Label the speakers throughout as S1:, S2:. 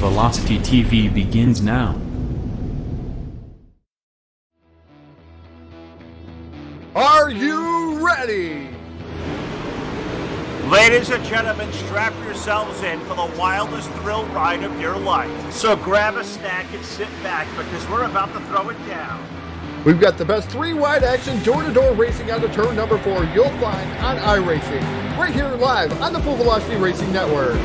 S1: Velocity TV begins now.
S2: Are you ready?
S3: Ladies and gentlemen, strap yourselves in for the wildest thrill ride of your life. So grab a snack and sit back because we're about to throw it down.
S2: We've got the best three-wide action door-to-door racing on the turn number 4 you'll find on iRacing, right here live on the Full Velocity Racing Network.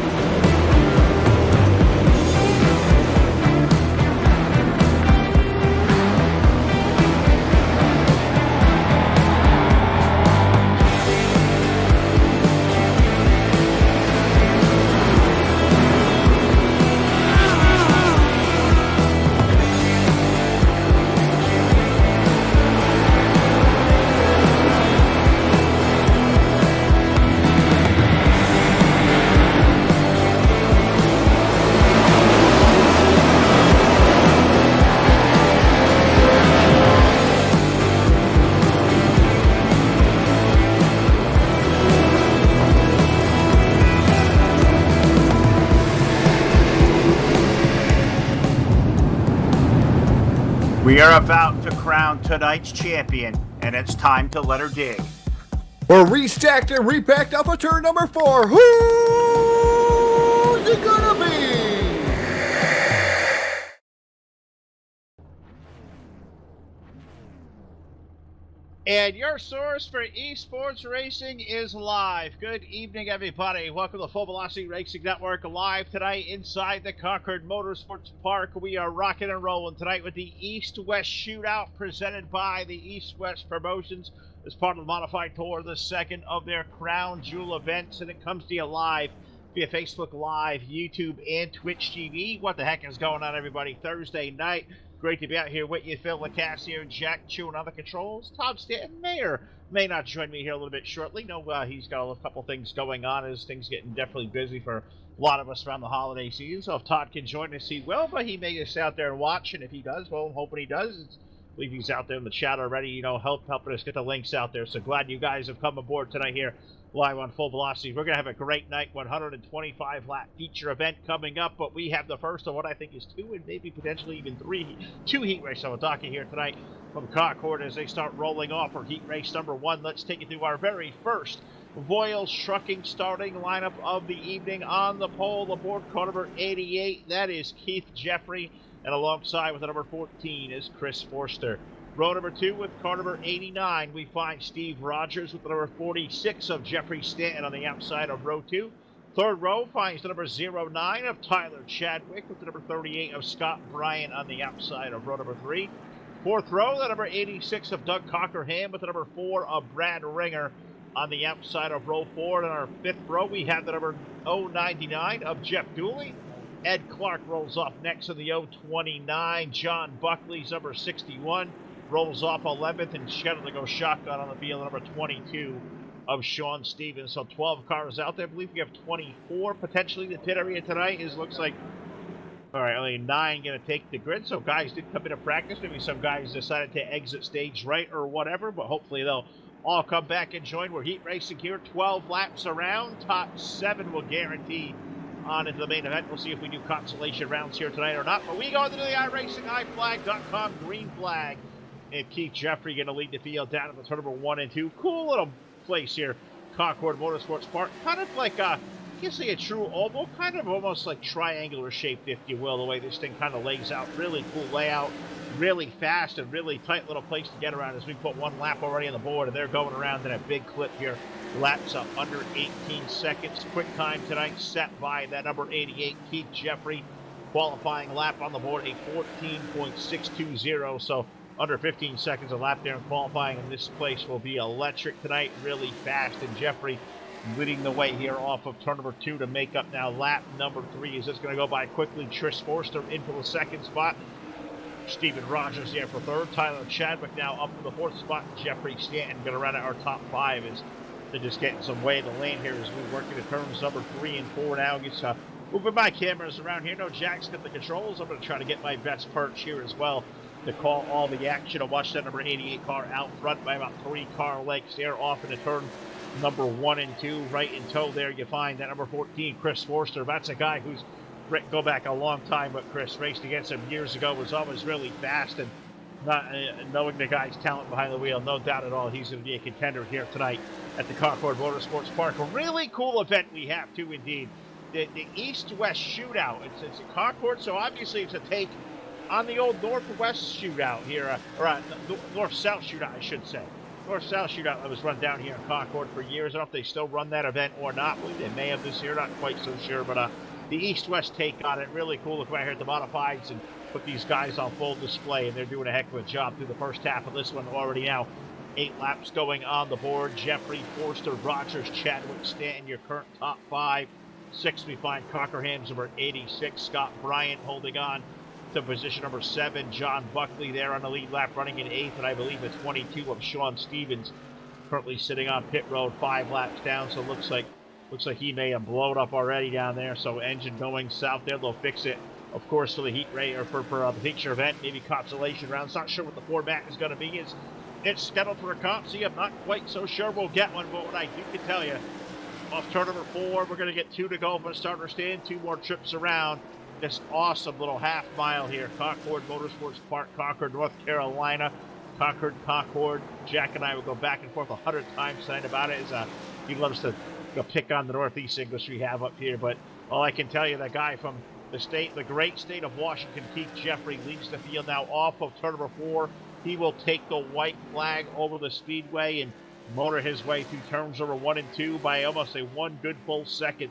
S3: We are about to crown tonight's champion, and it's time to let her dig.
S2: We're restacked and repacked off of turn number 4. Who's it gonna be?
S4: And your source for esports racing is live. Good evening, everybody. Welcome to the Full Velocity Racing Network, live tonight inside the Concord Motorsports Park. We are rocking and rolling tonight with the EastWest Shootout presented by the EastWest Promotions as part of the Modified Tour, the second of their Crown Jewel events, and it comes to you live via Facebook Live, YouTube, and Twitch TV. What the heck is going on, everybody? Thursday night. Great to be out here with you. Phil Lacasio, Jack chewing on the controls. Tom Stanton may not join me here a little bit shortly. No, he's got a couple things going on as things getting definitely busy for a lot of us around the holiday season. So if Todd can join us, he will, but he may just out there and watch. And if he does, well, I'm hoping he does. I believe he's out there in the chat already, helping us get the links out there. So glad you guys have come aboard tonight here live on Full Velocity. We're going to have a great night, 125 lap feature event coming up, but we have the first of what I think is 2 and maybe potentially even 2 heat races on the docket here tonight from Concord as they start rolling off for heat race number 1. Let's take you through our very first Voiles Trucking starting lineup of the evening. On the pole, aboard car number 88, that is Keith Jeffrey, and alongside with the number 14 is Chris Forster. Row number 2 with car number 89, we find Steve Rogers with the number 46 of Jeffrey Stanton on the outside of row 2. Third row finds the number 09 of Tyler Chadwick with the number 38 of Scott Bryant on the outside of row number 3. Fourth row, the number 86 of Doug Cockerham with the number 4 of Brad Ringer on the outside of row 4. And in our fifth row, we have the number 099 of Jeff Dooley. Ed Clark rolls off next in the 029. John Buckley's number 61 rolls off 11th and scheduled to go shotgun on the field, number 22 of Sean Stevens. So 12 cars out there. I believe we have 24 potentially in the pit area tonight. Looks like, all right, only 9 going to take the grid. So guys did come into practice. Maybe some guys decided to exit stage right or whatever, but hopefully they'll all come back and join. We're heat racing here, 12 laps around. Top 7 will guarantee on into the main event. We'll see if we do consolation rounds here tonight or not. But we go into the iRacingIFlag.com green flag. And Keith Jeffrey going to lead the field down at the turn number 1 and 2. Cool little place here, Concord Motorsports Park. Kind of like you can say a true oval, kind of almost like triangular shaped, if you will, the way this thing kind of lays out. Really cool layout, really fast and really tight little place to get around as we put 1 lap already on the board, and they're going around in a big clip here. Laps up under 18 seconds. Quick time tonight set by that number 88, Keith Jeffrey. Qualifying lap on the board, a 14.620, so under 15 seconds a lap there in qualifying, and this place will be electric tonight, really fast, and Jeffrey leading the way here off of turn number 2 to make up now lap number 3. Is this going to go by quickly? Chris Forster in for the 2nd spot. Stephen Rogers there for 3rd. Tyler Chadwick now up for the 4th spot. Jeffrey Stanton going to run out our top 5 as they're just getting some way in the lane here as we work into turns number 3 and 4 now. Gets moving my cameras around here. No, Jack's got the controls. I'm going to try to get my best perch here as well to call all the action. To watch that number 88 car out front by about 3 car lengths there off into turn number 1 and 2. Right in tow there you find that number 14, Chris Forster. That's a guy who's go back a long time, but Chris raced against him years ago, was always really fast, and not knowing the guy's talent behind the wheel, no doubt at all, he's going to be a contender here tonight at the Concord Motorsports Park. A really cool event we have, too, indeed. The East-West Shootout. It's in Concord, so obviously it's a take on the old Northwest Shootout here, or North-South Shootout, I should say. North-South Shootout that was run down here in Concord for years. I don't know if they still run that event or not. I believe they may have this year, not quite so sure, but the East-West take on it, really cool. Look right here at the modifieds and put these guys on full display, and they're doing a heck of a job through the first half of this one already now. 8 laps going on the board. Jeffrey, Forster, Rogers, Chadwick, Stanton, your current top 5. 6, we find Cockerham's number 86, Scott Bryant holding on to position number 7. John Buckley there on the lead lap running in 8th, and I believe a 22 of Sean Stevens currently sitting on pit road 5 laps down, so it looks like he may have blown up already down there. So engine going south there, they'll fix it, of course, for the heat race, or for the feature event, maybe consolation rounds. Not sure what the format is going to be. It's scheduled for a comp, see, I'm not quite so sure we'll get one, but what I can tell you, off turn number 4, we're going to get 2 to go from the starter stand, 2 more trips around this awesome little half mile here. Concord Motorsports Park, Concord, North Carolina. Concord. Jack and I will go back and forth 100 times tonight about it. He loves to pick on the Northeast English we have up here, but all I can tell you, that guy from the great state of Washington, Keith Jeffrey, leads the field now off of turn number 4. He will take the white flag over the speedway and motor his way through turns number 1 and 2 by almost a 1 good full second.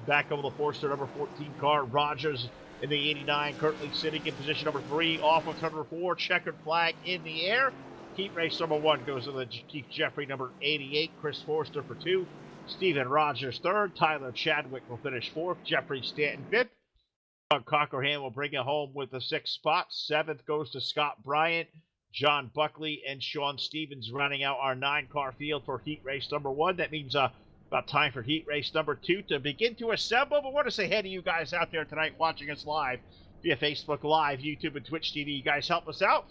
S4: Back over the Forster number 14 car. Rogers in the 89, currently sitting in position number 3, off of turn number 4. Checkered flag in the air. Heat race number 1 goes to the Keith Jeffrey number 88. Chris Forster for 2. Stephen Rogers 3rd. Tyler Chadwick will finish 4th. Jeffrey Stanton 5th. Doug Cockerham will bring it home with the 6th spot. 7th goes to Scott Bryant. John Buckley and Sean Stevens running out our 9-car field for heat race number 1. That means about time for heat race number 2 to begin to assemble. But I want to say hey to you guys out there tonight watching us live via Facebook Live, YouTube, and Twitch TV. You guys help us out.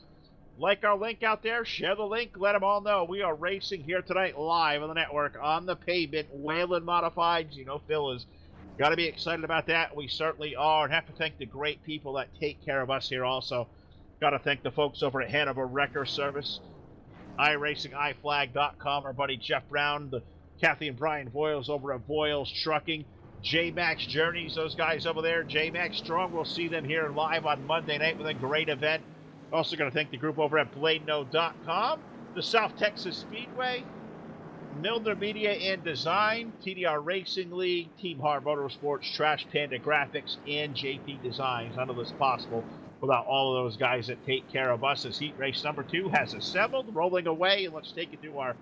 S4: Like our link out there. Share the link. Let them all know we are racing here tonight live on the network, on the pavement, Whalen Modifieds. You know, Phil is got to be excited about that. We certainly are. And have to thank the great people that take care of us here also. Got to thank the folks over at Hanover Wrecker Service, iRacingIFlag.com, our buddy Jeff Brown, the Kathy and Brian Voiles over at Voiles Trucking, J-Max Journeys, those guys over there, J-Max Strong. We'll see them here live on Monday night with a great event. Also going to thank the group over at BladeNo.com, the South Texas Speedway, Milner Media and Design, TDR Racing League, Team Hard Motorsports, Trash Panda Graphics, and JP Designs. None of this possible without all of those guys that take care of us as heat race number 2 has assembled, rolling away. And let's take it to our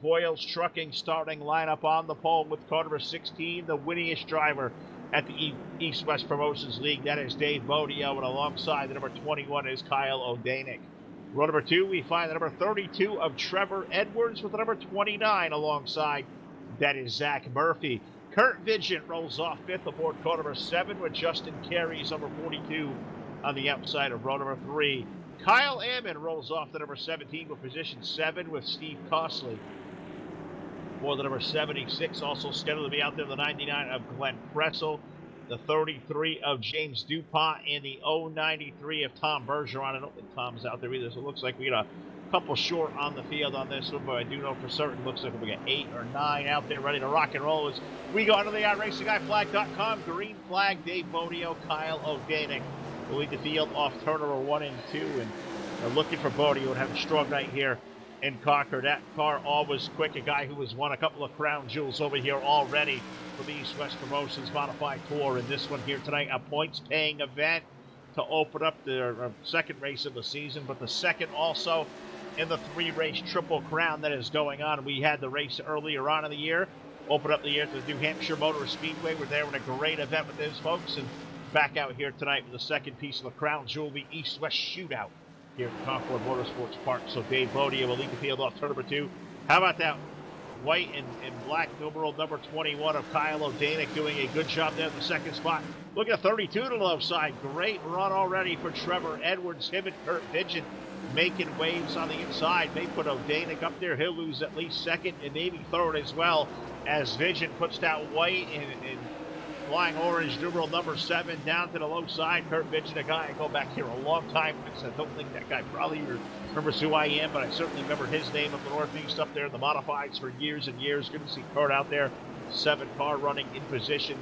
S4: Voiles Trucking starting lineup on the pole with car number 16, the winningest driver at the East-West Promotions League. That is Dave Bodio, and alongside the number 21 is Kyle O'Danick. Row number 2, we find the number 32 of Trevor Edwards with the number 29 alongside. That is Zach Murphy. Kurt Vigent rolls off 5th aboard car number 7 with Justin Carey's number 42 on the outside of row number 3. Kyle Ammon rolls off the number 17 with position 7 with Steve Costley. For the number 76, also scheduled to be out there, the 99 of Glenn Pressel, the 33 of James DuPont, and the 093 of Tom Bergeron. I don't think Tom's out there either, so it looks like we got a couple short on the field on this one, but I do know for certain looks like we got 8 or 9 out there ready to rock and roll as we go onto the iRacingIFlag.com. Green flag, Dave Bodio, Kyle O'Danick will lead the field off turn number 1 and 2, and they're looking for Bodio and have a strong night here in Concord. That car always quick, a guy who has won a couple of crown jewels over here already for the East-West Promotions Modified Tour. And this one here tonight, a points-paying event to open up the second race of the season, but the second also in the 3-race Triple Crown that is going on. We had the race earlier on in the year, open up the year to the New Hampshire Motor Speedway. We're there in a great event with those folks, and back out here tonight with the second piece of the crown jewel, the East-West Shootout here at Concord Motorsports Park. So Dave Bodio will lead the field off turn number 2. How about that white and black numeral number 21 of Kyle O'Danick doing a good job there at the second spot. Look at 32 to the low side. Great run already for Trevor Edwards. Him and Kurt Vigent making waves on the inside. They put O'Danick up there. He'll lose at least second and maybe third as well as Vigent puts that white and flying orange, numeral number 7, down to the low side. Kurt Vidgen, a guy I go back here a long time with. I don't think that guy probably remembers who I am, but I certainly remember his name up the Northeast up there in the modifieds for years and years. Good to see Kurt out there. 7 car running in position.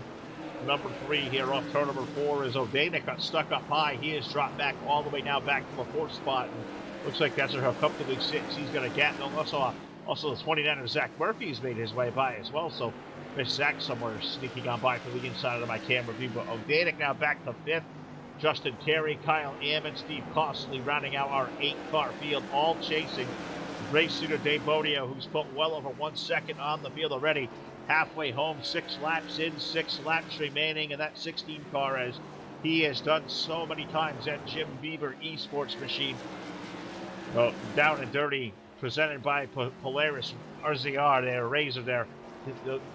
S4: Number 3 here off turn number 4 is O'Danick, got stuck up high. He has dropped back all the way now back to the 4th spot. And looks like that's how comfortably sits. He's going to get. And also the 29er Zach Murphy's made his way by as well. So there's Zach somewhere sneaking on by from the inside of my camera view. But O'Danick now back to 5th. Justin Carey, Kyle Ammon, Steve Costley rounding out our 8-car field, all chasing Gray Suitor Dave Bodio, who's put well over 1 second on the field already. Halfway home, 6 laps in, 6 laps remaining, and that 16 car, as he has done so many times at Jim Beaver Esports Machine. Well, down and dirty, presented by Polaris RZR there, Razor there.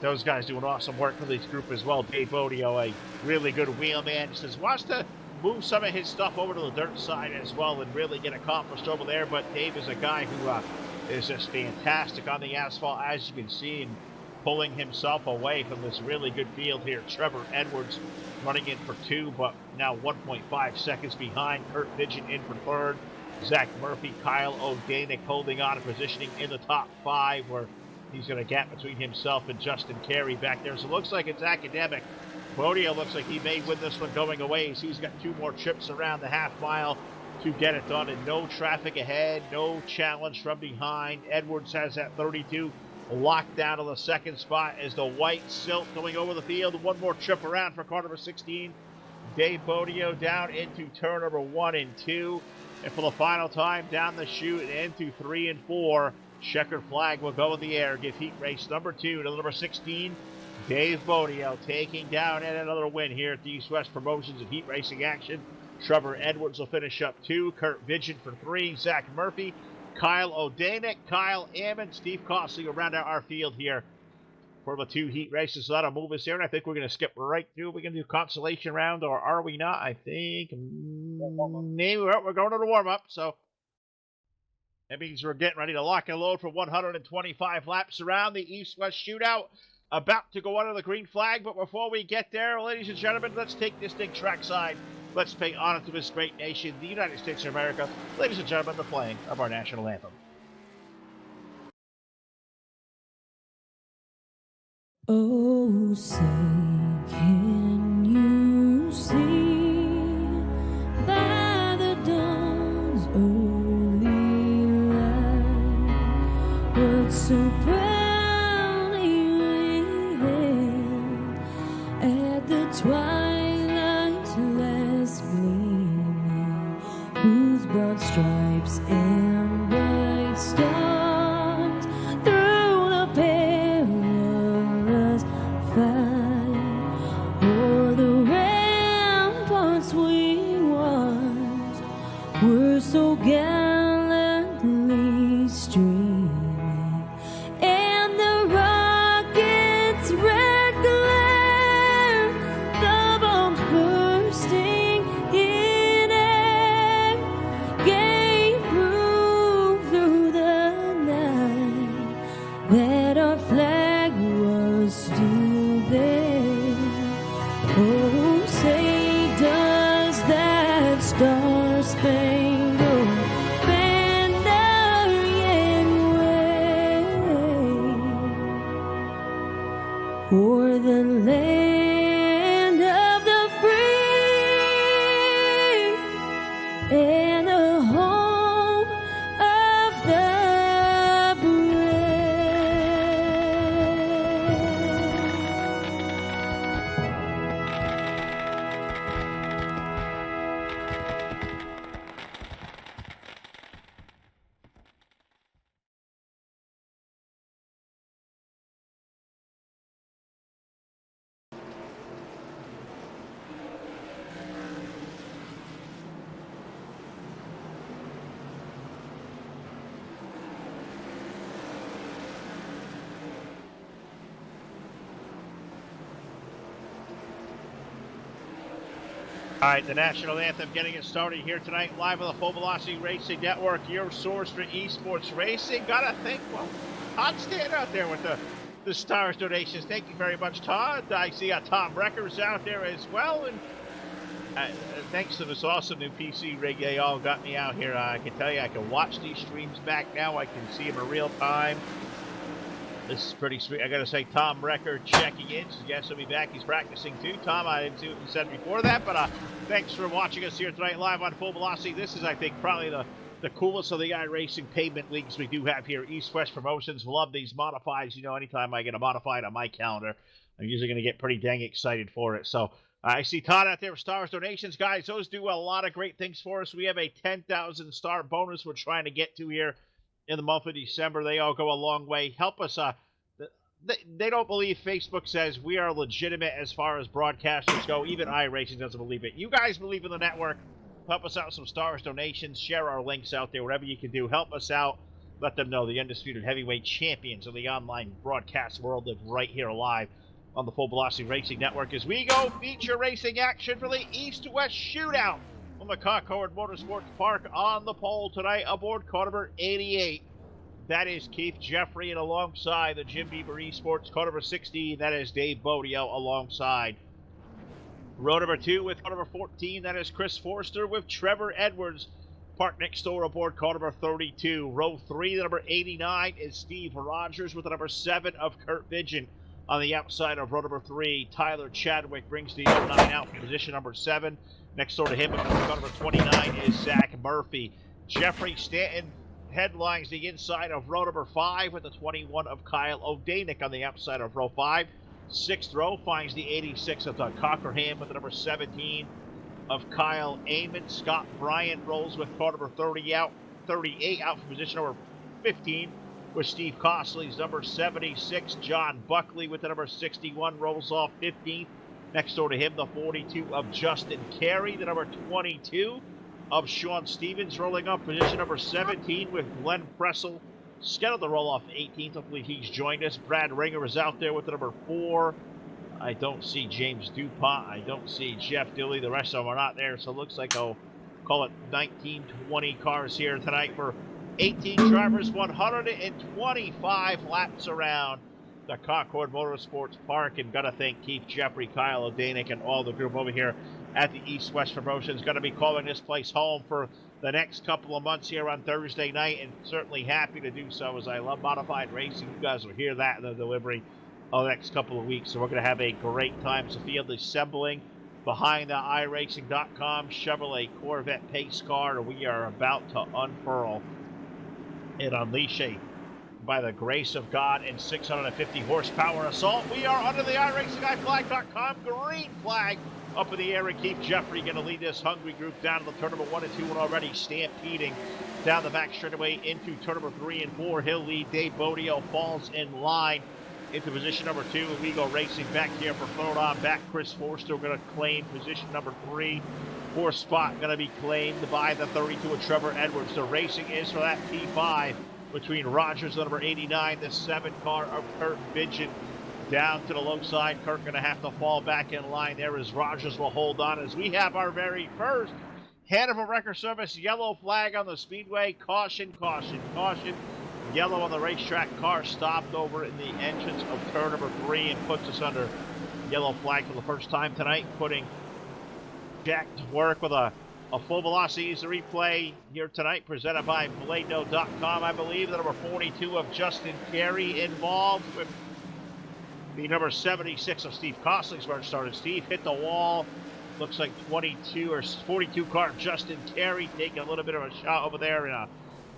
S4: Those guys doing awesome work for this group as well. Dave Bodio, a really good wheelman, says wants to move some of his stuff over to the dirt side as well and really get accomplished over there. But Dave is a guy who is just fantastic on the asphalt, as you can see, and pulling himself away from this really good field here. Trevor Edwards running in for 2, but now 1.5 seconds behind. Kurt Vidgen in for 3rd. Zach Murphy, Kyle O'Danick holding on and positioning in the top 5, where he's going to gap between himself and Justin Carey back there. So it looks like it's academic. Bodio looks like he may win this one going away. So he's got 2 more trips around the half mile to get it done, and no traffic ahead, no challenge from behind. Edwards has that 32 locked down to the 2nd spot as the white silt going over the field. 1 more trip around for car number 16. Dave Bodio down into turn number 1 and 2. And for the final time down the chute and into 3 and 4, checkered flag will go in the air. Give heat race number 2 to number 16. Dave Bodio taking down and another win here at the EastWest Promotions and Heat Racing action. Trevor Edwards will finish up 2. Kurt Vidgen for 3. Zach Murphy, Kyle O'Danick, Kyle Ammon, Steve Costley will round out our field here for the 2 heat races. So that'll move us here, and I think we're going to skip right through. We're going to do consolation round, or are we not? I think maybe we're going to the warm-up, so that means we're getting ready to lock and load for 125 laps around the East-West Shootout. About to go under the green flag, but before we get there, ladies and gentlemen, let's take this thing trackside. Let's pay honor to this great nation, the United States of America. Ladies and gentlemen, the playing of our national anthem.
S5: Oh, say, can you see by the dawn's early light what so proudly we hailed at the twilight's last gleaming, whose broad stripes and bright stars through the perilous fight o'er the ramparts we once were so gallantly streaming, and the rockets' red glare, the bombs bursting in air, gave proof through the night that our flag was still there. Oh, say, does that star-spangled banner yet wave o'er the land of the free and the home of the brave?
S4: All right, the national anthem getting it started here tonight, live on the Full Velocity Racing Network, your source for esports racing. Gotta think, well, hot stand out there with the the Stars donations. Thank you very much, Todd. I see Tom Reckers out there as well. And thanks to this awesome new PC rig, they all got me out here. I can tell you, I can watch these streams back now. I can see them in real time. This is pretty sweet. I got to say, Tom Recker checking in. Yes, he'll be back. He's practicing too. Tom, I didn't see what you said before that, but thanks for watching us here tonight live on Full Velocity. This is, I think, probably the coolest of the iRacing pavement leagues we do have here. EastWest Promotions. Love these modifieds. You know, anytime I get a modified on my calendar, I'm usually going to get pretty dang excited for it. So I see Todd out there with Stars donations. Guys, those do a lot of great things for us. We have a 10,000 star bonus we're trying to get to here in the month of December. They all go a long way. Help us. They don't believe Facebook says we are legitimate as far as broadcasters go. Even iRacing doesn't believe it. You guys believe in the network. Help us out with some Stars donations. Share our links out there, whatever you can do. Help us out. Let them know the undisputed heavyweight champions of the online broadcast world live right here live on the Full Velocity Racing Network as we go feature racing action for the EastWest Shootout on the Concord Motorsports Park. On the pole tonight aboard car number 88. That is Keith Jeffrey, and alongside the Jim Bieber Esports car number 16, that is Dave Bodio alongside. Row number 2 with car number 14, that is Chris Forster with Trevor Edwards. Park next door aboard car number 32. Row 3, the number 89 is Steve Rogers with the number 7 of Kurt Vigent. On the outside of row number 3, Tyler Chadwick brings the 09 out for position number 7. Next door to him with car number 29 is Zach Murphy. Jeffrey Stanton headlines the inside of row number 5 with the 21 of Kyle O'Danick on the outside of row 5. 6th row finds the 86 of Doug Cockerham with the number 17 of Kyle Amon. Scott Bryant rolls with car number 38 out for position number 15 with Steve Costley's number 76. John Buckley with the number 61 rolls off 15th. Next door to him, the 42 of Justin Carey, the number 22 of Sean Stevens rolling up position number 17 with Glenn Pressel scheduled to roll off 18th. Hopefully he's joined us. Brad Ringer is out there with the number 4. I don't see James DuPont. I don't see Jeff Dilley. The rest of them are not there, so it looks like I'll call it 19, 20 cars here tonight for 18 drivers, 125 laps around the Concord Motorsports Park. And gotta thank Keith Jeffrey, Kyle O'Danick, and all the group over here at the EastWest Promotions. Gonna be calling this place home for the next couple of months here on Thursday night, and certainly happy to do so as I love modified racing. You guys will hear that in the delivery of the next couple of weeks. So we're gonna have a great time. It's a field assembling behind the iRacing.com Chevrolet Corvette pace car, and we are about to unfurl and unleash a, by the grace of God, and 650 horsepower assault. We are under the iRacingIFlag.com green flag up in the air, and Keith Jeffrey going to lead this hungry group down to the turn number 1 and 2, and already stampeding down the back straightaway into turn number 3 and 4. He'll lead. Dave Bodio falls in line into position number 2, and we go racing back here for third on back. Chris Forster going to claim position number 3. 4th spot going to be claimed by the 32 of Trevor Edwards. The racing is for that P5 between Rogers, the number 89, the 7 car of Kurt Vigent. Down to the low side. Kurt going to have to fall back in line there as Rogers will hold on as we have our very first Hannibal Record Service yellow flag on the speedway. Caution, caution, caution. Yellow on the racetrack. Car stopped over in the entrance of turn number 3 and puts us under yellow flag for the first time tonight, putting Jack to work with a full velocity is the replay here tonight, presented by Blado.com. I believe the number 42 of Justin Carey involved with the number 76 of Steve Costley's where it started. Steve hit the wall. Looks like 22 or 42 car Justin Carey taking a little bit of a shot over there and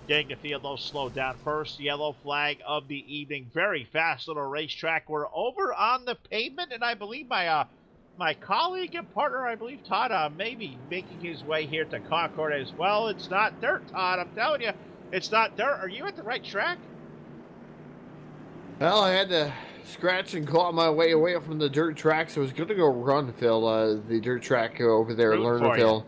S4: getting the field low slowed down. First yellow flag of the evening. Very fast little racetrack. We're over on the pavement, and I believe my colleague and partner, I believe Todd, may be making his way here to Concord as well. It's not dirt, Todd. I'm telling you, it's not dirt. Are you at the right track?
S2: Well, I had to scratch and claw my way away from the dirt track, so I was going to go run, Phil, the dirt track over there in Lernerville.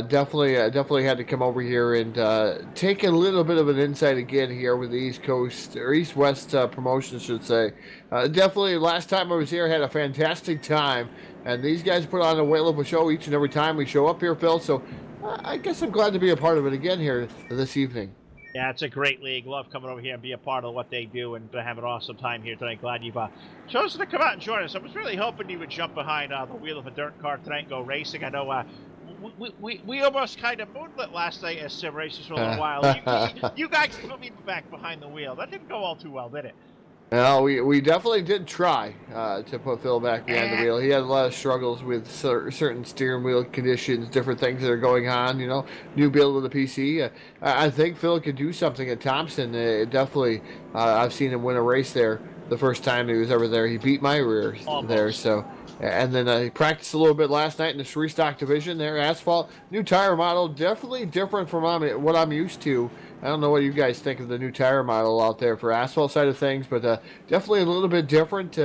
S2: Definitely had to come over here and take a little bit of an insight again here with the East Coast, or East-West promotion, should say. Definitely, last time I was here, I had a fantastic time, and these guys put on a whale of a show each and every time we show up here, Phil, so I guess I'm glad to be a part of it again here this evening.
S4: Yeah, it's a great league. Love coming over here and be a part of what they do and have an awesome time here tonight. Glad you've chosen to come out and join us. I was really hoping you would jump behind the wheel of a dirt car tonight and go racing. I know we almost kind of moonlit last night as sim racers for a little while. You guys put me back behind the wheel. That didn't go all too well, did it?
S2: No, we definitely did try to put Phil back behind the wheel. He had a lot of struggles with certain steering wheel conditions, different things that are going on. New build of the PC. I think Phil could do something at Thompson. Definitely, I've seen him win a race there the first time he was ever there. He beat my rear there. So, and then he practiced a little bit last night in the restock division there. Asphalt, new tire model, definitely different from what I'm used to. I don't know what you guys think of the new tire model out there for asphalt side of things, but definitely a little bit different.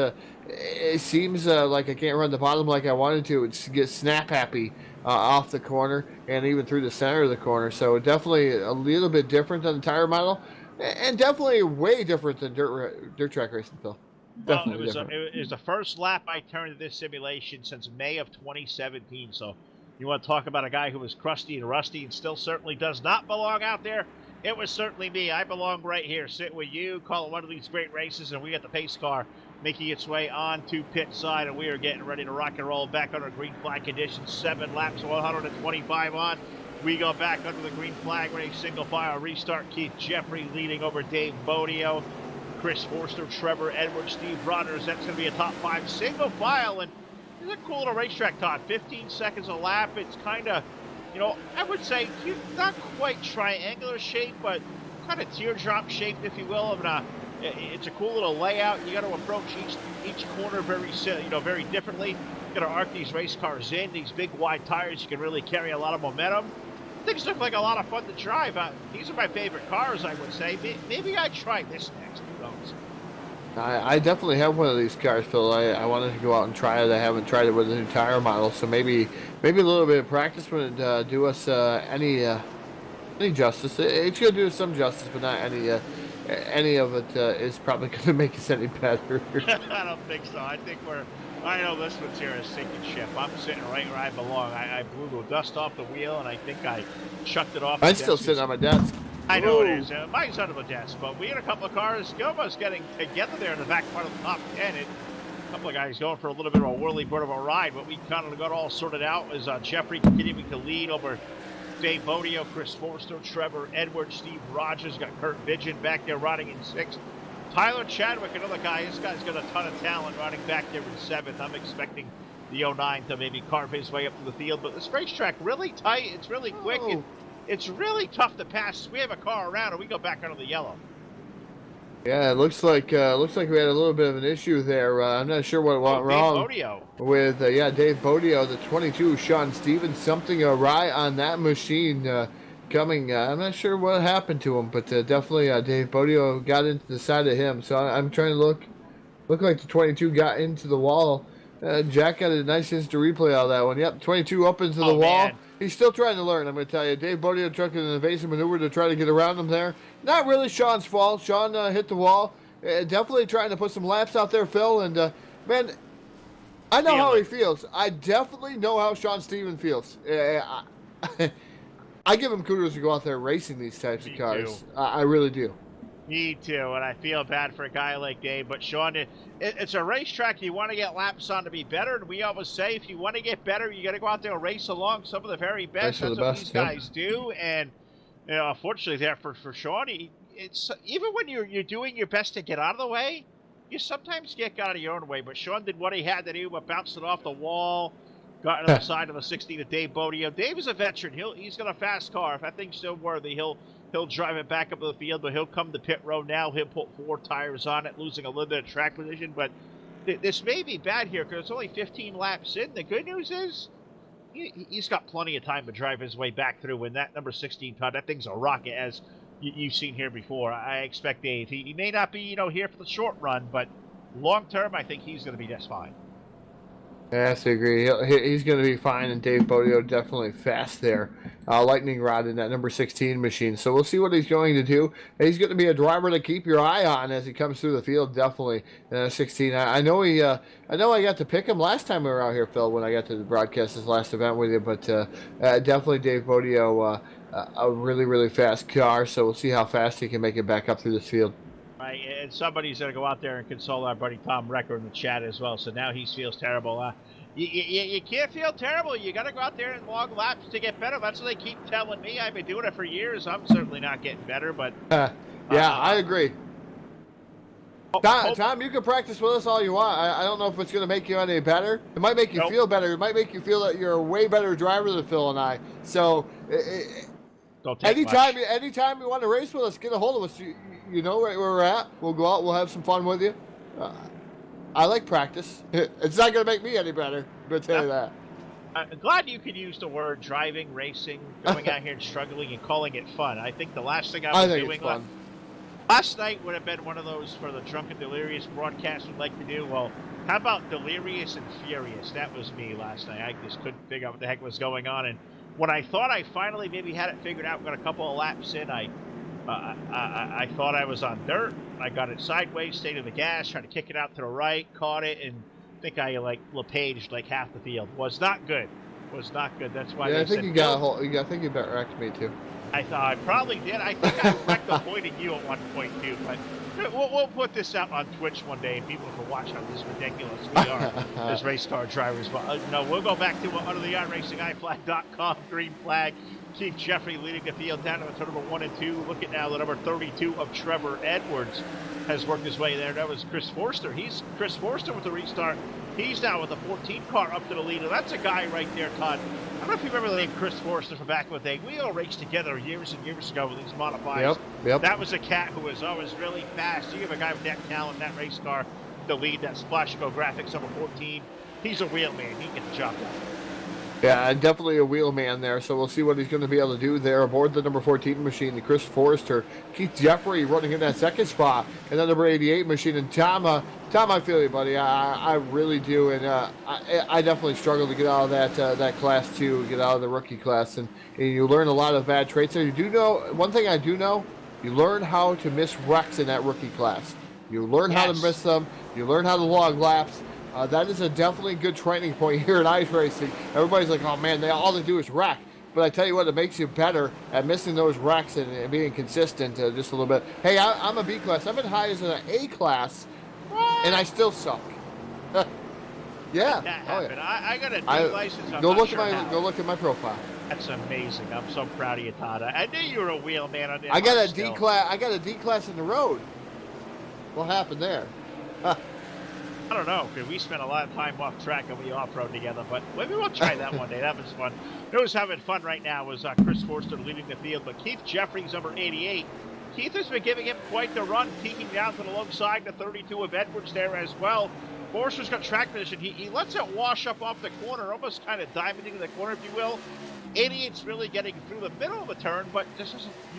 S2: It seems like I can't run the bottom like I wanted to. It's get snap happy off the corner and even through the center of the corner. So definitely a little bit different than the tire model, and definitely way different than dirt track racing, Phil.
S4: Well, it was the first lap I turned to this simulation since May of 2017. So you want to talk about a guy who was crusty and rusty and still certainly does not belong out there? It was certainly me. I belong right here. Sit with you, call it one of these great races, and we got the pace car making its way onto pit side, and we are getting ready to rock and roll back under green flag conditions. 7 laps, 125 on. We go back under the green flag race, single file restart. Keith Jeffrey leading over Dave Bodio, Chris Forster, Trevor Edwards, Steve Rogers. That's going to be a top 5 single file, and it's a cool little racetrack, Todd. 15 seconds a lap. It's kind of, I would say not quite triangular shape, but kind of teardrop shaped, if you will. It's a cool little layout. You got to approach each corner very differently. You got to arc these race cars in. These big wide tires, you can really carry a lot of momentum. Things look like a lot of fun to drive. These are my favorite cars, I would say. Maybe I'd try this next. Who knows?
S2: I definitely have one of these cars, Phil. I wanted to go out and try it. I haven't tried it with the new tire model, so maybe a little bit of practice would do us any justice. It's going to do us some justice, but not any of it is probably going to make us any better.
S4: I don't think so. I know this one's here a sinking ship. I'm sitting right where I belong. I blew the dust off the wheel, and I think I chucked it off.
S2: I'm still sitting on my desk.
S4: I know it is. Mine's under the desk, but we had a couple of cars almost getting together there in the back part of the top 10. A couple of guys going for a little bit of a whirly bird of a ride, but we kind of got all sorted out as Jeffrey continuing to lead over Dave Bodio, Chris Forster, Trevor Edwards, Steve Rogers, got Kurt Vidgen back there riding in 6th. Tyler Chadwick, another guy, this guy's got a ton of talent riding back there in 7th. I'm expecting the 09 to maybe carve his way up to the field, but this racetrack really tight, it's really quick, it's really tough to pass. We have a car around and we go back under the yellow.
S2: Yeah, it looks like we had a little bit of an issue there. I'm not sure what went wrong with Dave Bodio, the 22, Sean Stevens, something awry on that machine coming. I'm not sure what happened to him, but definitely Dave Bodio got into the side of him. So I'm trying to look like the 22 got into the wall. Jack got a nice instant replay out of that one. Yep, 22 up into the wall. Man. He's still trying to learn, I'm going to tell you. Dave Bodio took an evasive maneuver to try to get around him there. Not really Sean's fault. Sean hit the wall. Definitely trying to put some laps out there, Phil. And, man, I know how he feels. I definitely know how Sean Stevens feels. I give him kudos to go out there racing these types of cars. I really do.
S4: Me too, and I feel bad for a guy like Dave. But Sean, it's a racetrack you want to get laps on to be better. And we always say, if you want to get better, you got to go out there and race along some of the very best. That's what these guys do. And unfortunately, there for Sean, it's even when you're doing your best to get out of the way, you sometimes get out of your own way. But Sean did what he had to do, but bounced it off the wall. Got on the side of the 16 to Dave Bodio. Dave is a veteran. He's got a fast car. If that thing's still worthy, he'll drive it back up to the field, but he'll come to pit road now. He'll put 4 tires on it, losing a little bit of track position. But this may be bad here because it's only 15 laps in. The good news is he's got plenty of time to drive his way back through. And that number 16 Todd, that thing's a rocket, as you've seen here before. I expect Dave. He may not be here for the short run, but long term, I think he's going to be just fine.
S2: I have to agree. He's going to be fine, and Dave Bodio definitely fast there. Lightning rod in that number 16 machine. So we'll see what he's going to do. He's going to be a driver to keep your eye on as he comes through the field, definitely. 16. I know I got to pick him last time we were out here, Phil, when I got to broadcast his last event with you, but definitely Dave Bodio a really, really fast car. So we'll see how fast he can make it back up through this field.
S4: Right, and somebody's going to go out there and console our buddy Tom Recker in the chat as well. So now he feels terrible. You can't feel terrible. You got to go out there and log laps to get better. That's what they keep telling me. I've been doing it for years. I'm certainly not getting better, but
S2: yeah, I agree. Tom, you can practice with us all you want. I don't know if it's going to make you any better. It might make you feel better. It might make you feel that you're a way better driver than Phil and I. So anytime you want to race with us, get a hold of us. You know right where we're at. We'll go out. We'll have some fun with you. I like practice. It's not going to make me any better. I'm going to tell you that.
S4: I'm glad you could use the word driving, racing, going out here and struggling and calling it fun. I think the last thing I was doing last night would have been one of those for the drunken delirious broadcast we'd like to do. Well, how about delirious and furious? That was me last night. I just couldn't figure out what the heck was going on. And when I thought I finally maybe had it figured out, got a couple of laps in, I thought I was on dirt. I got it sideways, stayed in the gas, tried to kick it out to the right, caught it, and I think I LePaged like half the field. Was not good. Was not good. That's why.
S2: Yeah, I think you got a whole. I think you about wrecked me too.
S4: I thought I probably did. I think I wrecked the point at you at one point too. But we'll put this out on Twitch one day, and people can watch how this ridiculous we are as race car drivers. But no, we'll go back to under the iRacingIFlag.com green flag. Keith Jeffrey leading the field down to the number 1 and 2. Look at now the number 32 of Trevor Edwards has worked his way there. That was Chris Forster. He's Chris Forster with the restart. He's now with a 14 car up to the lead. And that's a guy right there, Todd. I don't know if you remember the name Chris Forster from back in the day. We all raced together years and years ago with these modifieds.
S2: Yep.
S4: That was a cat who was always really fast. You have a guy with that talent, that race car, the lead, that Splash Go Graphics number 14. He's a wheel man. He can get the job done.
S2: Yeah, definitely a wheel man there, so we'll see what he's going to be able to do there aboard the number 14 machine, the Chris Forrester. Keith Jeffrey running in that second spot, and then number 88 machine. And Tom, I feel you, buddy. I really do, and I definitely struggle to get out of that class 2, get out of the rookie class, and you learn a lot of bad traits there. You do know, one thing I do know, you learn how to miss wrecks in that rookie class. You learn how to miss them, you learn how to log laps. That is a definitely good training point here at ice racing. Everybody's like, oh man, all they do is wreck. But I tell you what, it makes you better at missing those wrecks and being consistent just a little bit. Hey, I'm a B class. I've been high as an A class, and I still suck. Yeah.
S4: That happened. Yeah. I got a D license.
S2: Go look at my profile.
S4: That's amazing. I'm so proud of you, Todd. I knew you were a wheel man on the
S2: I got a D class. I got a D class in the road. What happened there?
S4: I don't know, because we spent a lot of time off track and we off-road together, but maybe we'll try that one day. That was fun. Who's having fun right now was Chris Forster leading the field, but Keith Jeffries, number 88. Keith has been giving him quite the run, peeking down to the low side, the 32 of Edwards there as well. Forster's got track position. He lets it wash up off the corner, almost kind of diamonding the corner, if you will. 88's really getting through the middle of the turn, but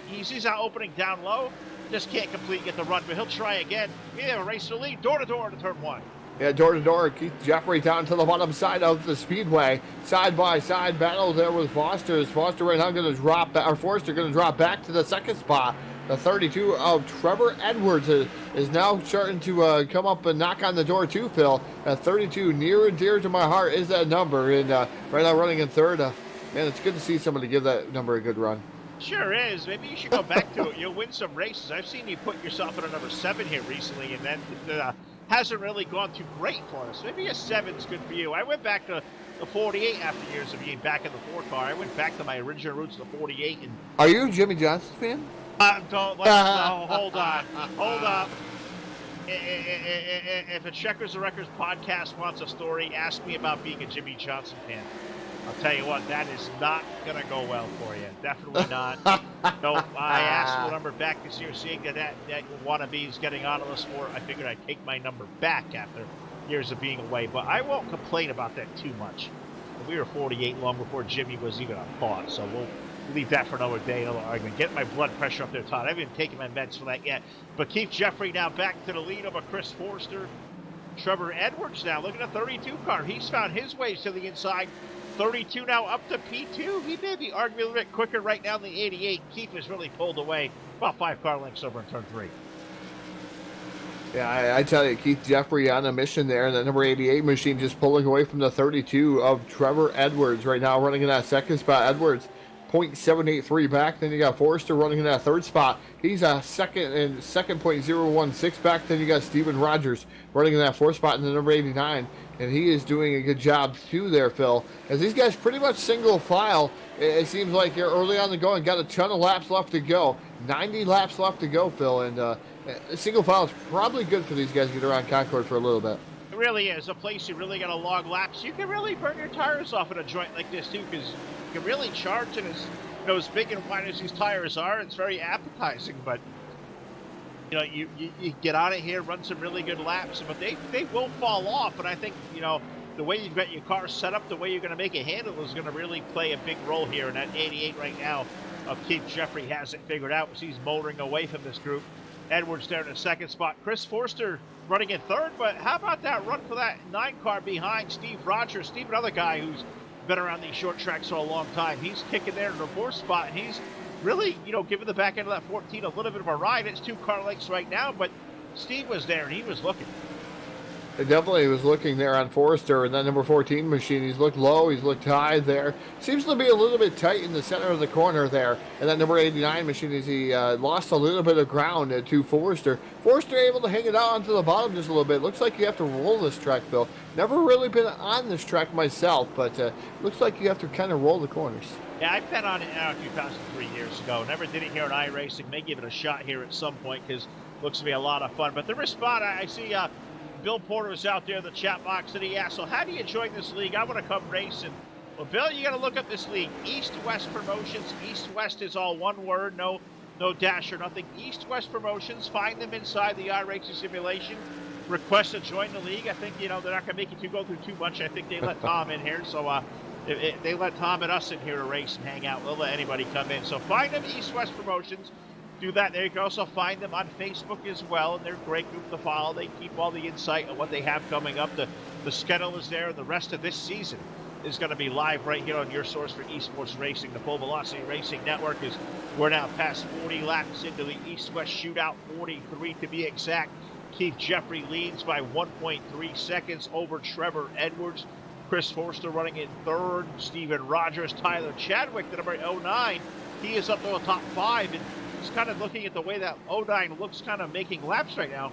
S4: he sees that opening down low. Just can't completely get the run, but he'll try again. We have a race to lead, door-to-door to turn 1.
S2: Yeah, door-to-door, Keith Jeffrey down to the bottom side of the speedway. Side-by-side battle there with Foster. Foster right now going to drop back, or Forster going to drop back to the second spot. The 32 of Trevor Edwards is now starting to come up and knock on the door too, Phil. At 32, near and dear to my heart is that number. And right now running in third. Man, it's good to see somebody give that number a good run.
S4: Sure is. Maybe you should go back to it. You'll win some races. I've seen you put yourself in a number 7 here recently, and that hasn't really gone too great for us. Maybe a 7's good for you. I went back to the 48 after years of being back in the 4 car. I went back to my original roots, the 48. And
S2: are you a Jimmy Johnson fan?
S4: No, hold on. Hold up. If a Checkers the Records podcast wants a story, ask me about being a Jimmy Johnson fan. I'll tell you what, that is not going to go well for you. Definitely not. No, I asked for the number back this year, seeing that wannabes getting out of the sport. I figured I'd take my number back after years of being away, but I won't complain about that too much. We were 48 long before Jimmy was even a thought, so we'll leave that for another day, another argument. Get my blood pressure up there, Todd. I haven't even taken my meds for that yet. But Keith Jeffrey now back to the lead over Chris Forster. Trevor Edwards now looking at the 32 car. He's found his ways to the inside. 32 now up to P2. He may be arguably a little bit quicker right now than the 88. Keith has really pulled away about 5 car lengths over in turn 3.
S2: Yeah, I tell you, Keith Jeffrey on a mission there, and the number 88 machine just pulling away from the 32 of Trevor Edwards right now, running in that second spot. Edwards .783 back. Then you got Forrester running in that third spot. He's a second .016 back. Then you got Steven Rogers running in that fourth spot in the number 89. And he is doing a good job too there, Phil. As these guys pretty much single file, it seems like you're early on the go and got a ton of laps left to go. 90 laps left to go, Phil. And single file is probably good for these guys to get around Concord for a little bit.
S4: It really is a place you really got to log laps. You can really burn your tires off in a joint like this too, because you can really charge it as big and wide as these tires are. It's very appetizing, but you get out of here, run some really good laps, but they will fall off. And I think the way you've got your car set up, the way you're going to make it handle is going to really play a big role here. And that 88 right now of Keith Jeffrey has it figured out as he's motoring away from this group. Edwards there in the second spot. Chris Forster running in third, but how about that run for that 9 car behind Steve Rogers? Steve, another guy who's been around these short tracks for a long time. He's kicking there in the fourth spot, and he's really, giving the back end of that 14 a little bit of a ride. It's 2 car lengths right now, but Steve was there, and he was looking.
S2: It definitely was looking there on Forrester, and that number 14 machine. He's looked low, he's looked high there. Seems to be a little bit tight in the center of the corner there. And that number 89 machine, as he lost a little bit of ground to Forrester. Forrester able to hang it out onto the bottom just a little bit. Looks like you have to roll this track, Phil. Never really been on this track myself, but looks like you have to kind of roll the corners.
S4: Yeah, I've been on it now 2003 years ago. Never did it here at iRacing. May give it a shot here at some point because it looks to be a lot of fun. But the response, I see Bill Porter is out there in the chat box, and he asked, so how do you join this league? I want to come race. And, well, Bill, you got to look up this league. EastWest Promotions. EastWest is all one word, no dash or nothing. EastWest Promotions. Find them inside the iRacing simulation. Request to join the league. I think, they're not going to make you go through too much. I think they let Tom in here. So they let Tom and us in here to race and hang out. They'll let anybody come in. So find them, EastWest Promotions. Do that. There you can also find them on Facebook as well, and they're a great group to follow. They keep all the insight on what they have coming up. The schedule is there. The rest of this season is going to be live right here on your source for esports racing. The Full Velocity Racing Network we're now past 40 laps into the East-West Shootout, 43 to be exact. Keith Jeffrey leads by 1.3 seconds over Trevor Edwards. Chris Forster running in third. Steven Rogers, Tyler Chadwick, the number 09. He is up to the top 5, and just kind of looking at the way that 09 looks kind of making laps right now.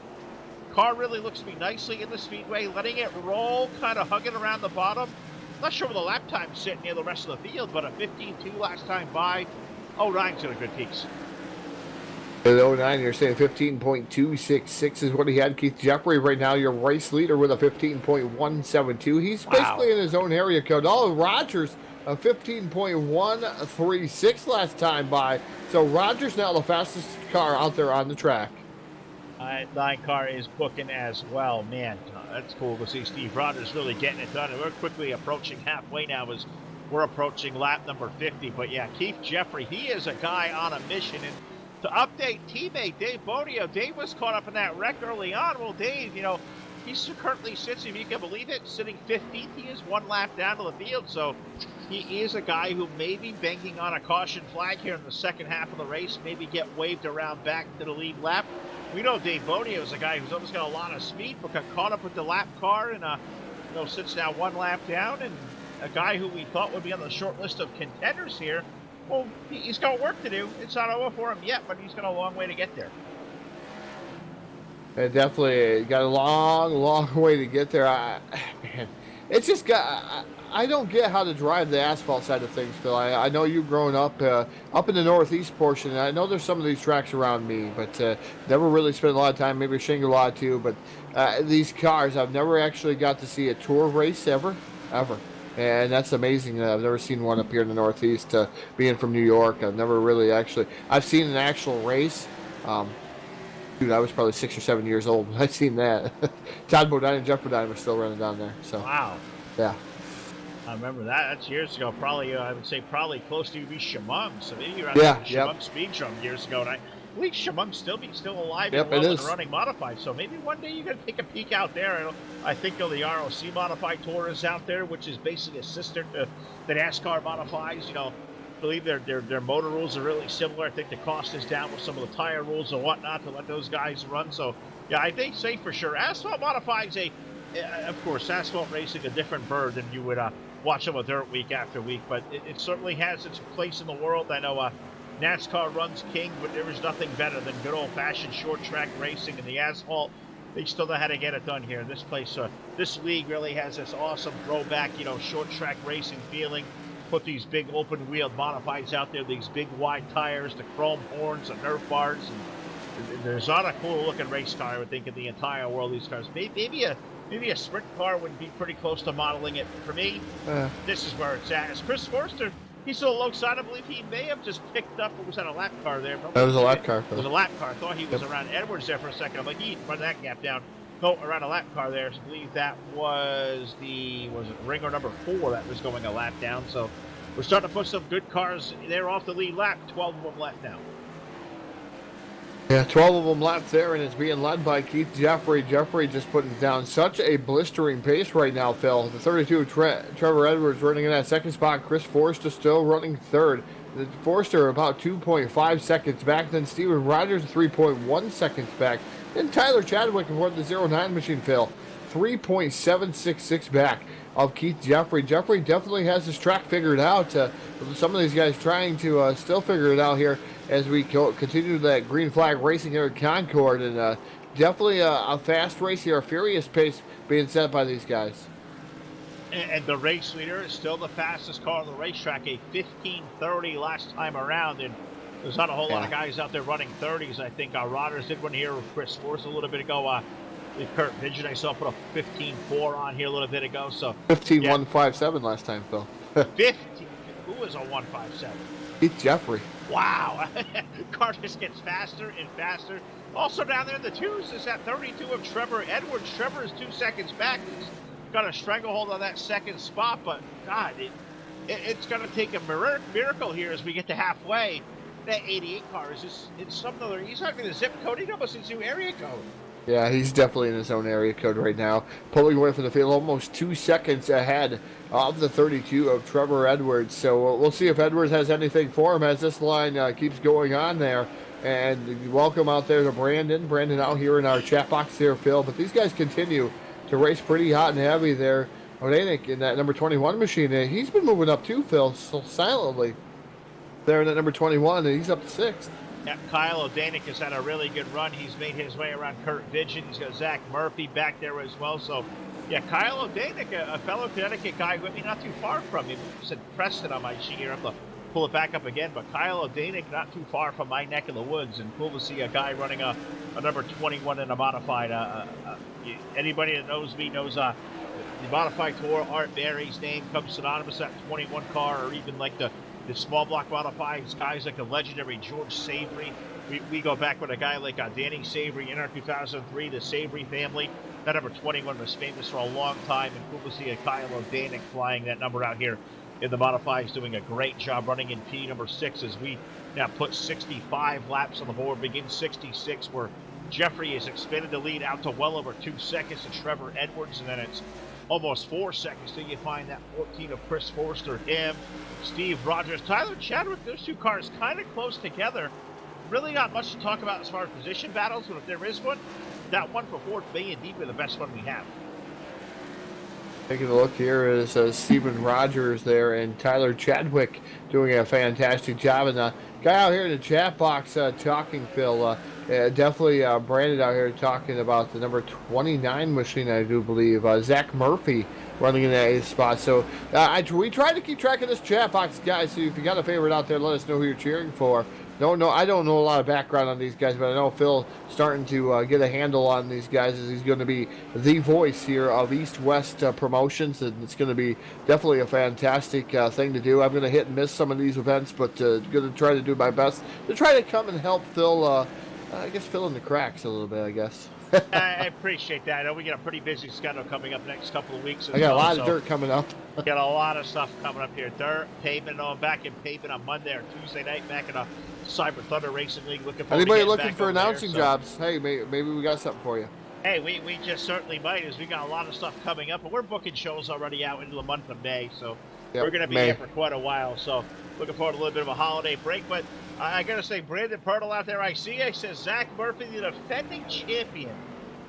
S4: Car really looks to be nicely in the speedway, letting it roll, kind of hugging around the bottom. Not sure where the lap time's sitting near the rest of the field, but a 15.2 last time by. 09's in a good piece.
S2: The 09, you're saying 15.266 is what he had. Keith Jeffrey right now, your race leader with a 15.172. He's basically in his own area code. Oh, Rogers, a 15.136 last time by. So Rogers now the fastest car out there on the track.
S4: 9 car is booking as well. Man, that's cool to see Steve Rogers really getting it done. And we're quickly approaching halfway now as we're approaching lap number 50. But yeah, Keith Jeffrey, he is a guy on a mission. And to update teammate Dave Bonio, Dave was caught up in that wreck early on. Well, Dave, he currently sits, if you can believe it, sitting 15th. He is 1 lap down to the field. So he is a guy who may be banking on a caution flag here in the second half of the race, maybe get waved around back to the lead lap. We know Dave Bonio is a guy who's almost got a lot of speed, but got caught up with the lap car and sits now 1 lap down. And a guy who we thought would be on the short list of contenders here, well, he's got work to do. It's not over for him yet, but he's got a long way to get there.
S2: It definitely got a long way to get there. Man, it's just I don't get how to drive the asphalt side of things, Phil. I know you've grown up in the northeast portion, and I know there's some of these tracks around me, but never really spent a lot of time, maybe Shangri-La too, but these cars, I've never actually got to see a tour race ever. And that's amazing. I've never seen one up here in the Northeast. Being from New York, I've never really I've seen an actual race. Dude, I was probably 6 or 7 years old when I seen that. Todd Bodine and Jeff Bodine were still running down there. So
S4: wow.
S2: Yeah.
S4: I remember that. That's years ago. Probably, I would say probably close to be Shamung. So maybe you're at Shamung Speed Drum years ago. And I believe Shamung still alive and well and running modified. So maybe one day you can take a peek out there. I think the ROC Modified Tour is out there, which is basically a sister to the NASCAR Modifies. I believe their motor rules are really similar. I think the cost is down with some of the tire rules and whatnot to let those guys run. So yeah, I think say for sure. Asphalt Modifies of course, asphalt racing a different bird than you would watching with dirt week after week, but it certainly has its place in the world. I know NASCAR runs king, but there is nothing better than good old-fashioned short track racing and the asphalt. They still know how to get it done here. This place, this league really has this awesome throwback, short track racing feeling. Put these big open wheeled modifieds out there, these big wide tires, the chrome horns, the Nerf bars, and there's not a cool looking race car, I would think, in the entire world. These cars, maybe a sprint car would be pretty close to modeling it. For me, this is where it's at. As Chris Forster, he's still low side. I believe he may have just picked up, what was that, a lap car there?
S2: That was a lap car.
S4: It was a lap car. I thought he was around Edwards there for a second. I'm like, he run that gap down. No, around a lap car there. So I believe that was it Ringer number 4 that was going a lap down. So we're starting to put some good cars there off the lead lap. 12 of them left now.
S2: Yeah, 12 of them left there, and it's being led by Keith Jeffrey. Jeffrey just putting down such a blistering pace right now, Phil. The 32, Trevor Edwards running in that second spot. Chris Forster still running third. Forster about 2.5 seconds back. Then Steven Rogers 3.1 seconds back. And Tyler Chadwick aboard the 09 machine, Phil, 3.766 back of Keith Jeffrey. Jeffrey definitely has his track figured out. Some of these guys trying to still figure it out here as we continue that green flag racing here at Concord. And definitely a fast race here, a furious pace being set by these guys.
S4: And the race leader is still the fastest car on the racetrack, a 15:30 last time around. And there's not a whole lot of guys out there running 30s. I think Rodgers did one here with Chris Force a little bit ago. Kurt Vision, I saw, put a 15.4 on here a little bit ago. So
S2: 15.157 last time, Phil.
S4: 15. Who was a 157?
S2: Keith Jeffrey.
S4: Wow. Car just gets faster and faster. Also down there in the twos is that 32 of Trevor Edwards. Trevor is 2 seconds back. He's got a stranglehold on that second spot, but God, it's going to take a miracle here as we get to halfway. That 88 car is just, it's some other, he's not going to zip code, he almost his new area code.
S2: Yeah, he's definitely in his own area code right now. Pulling away from the field, almost 2 seconds ahead of the 32 of Trevor Edwards. So we'll see if Edwards has anything for him as this line keeps going on there. And welcome out there to Brandon. Brandon out here in our chat box here, Phil. But these guys continue to race pretty hot and heavy there. Odanik in that number 21 machine. He's been moving up too, Phil, so silently. There in that number 21, and he's up to 6th.
S4: Yeah, Kyle Odanik has had a really good run. He's made his way around Kurt Vigen. He's got Zach Murphy back there as well. So, yeah, Kyle Odanik, a fellow Connecticut guy, with me not too far from him. I said Preston on my sheet here. I'm going to pull it back up again. But Kyle Odanik, not too far from my neck of the woods. And cool to see a guy running a number 21 in a modified. Anybody that knows me knows the modified tour, Art Berry's name comes synonymous with that 21 car, or even like the small block modifieds, guys like the legendary George Savory. We go back with a guy like Danny Savory in our 2003, the Savory family. That number 21 was famous for a long time, and cool to see a Kyle Odanik flying that number out here in the modifieds, doing a great job running in P number 6 as we now put 65 laps on the board, begin 66, where Jeffrey has expanded the lead out to well over 2 seconds to Trevor Edwards, and then it's almost 4 seconds till you find that 14 of Chris Forster, him, Steve Rogers, Tyler Chadwick. Those two cars kind of close together. Really not much to talk about as far as position battles, but if there is one, that one for 4th may indeed be the best one we have.
S2: Taking a look here is Steven Rogers there and Tyler Chadwick doing a fantastic job. And the guy out here in the chat box talking, Phil, definitely Brandon out here talking about the number 29 machine, I do believe. Zach Murphy running in that 8th spot. So we try to keep track of this chat box, guys. So if you got a favorite out there, let us know who you're cheering for. I don't know a lot of background on these guys, but I know Phil starting to get a handle on these guys as he's going to be the voice here of EastWest promotions, and it's going to be definitely a fantastic thing to do. I'm going to hit and miss some of these events, but going to try to do my best to try to come and help Phil, fill in the cracks a little bit, I guess.
S4: I appreciate that. I know we got a pretty busy schedule coming up next couple of weeks.
S2: I got a lot of dirt coming up.
S4: Got a lot of stuff coming up here. Dirt, pavement, back in pavement on Monday or Tuesday night, back in a Cyber Thunder Racing League. Looking forward
S2: Anybody
S4: to
S2: looking for announcing
S4: there,
S2: jobs? Hey, maybe we got something for you.
S4: Hey, we just certainly might, as we got a lot of stuff coming up, and we're booking shows already out into the month of May, so we're going to be here for quite a while. So looking forward to a little bit of a holiday break, but I got to say, Brandon Pirtle out there, I says Zach Murphy, the defending champion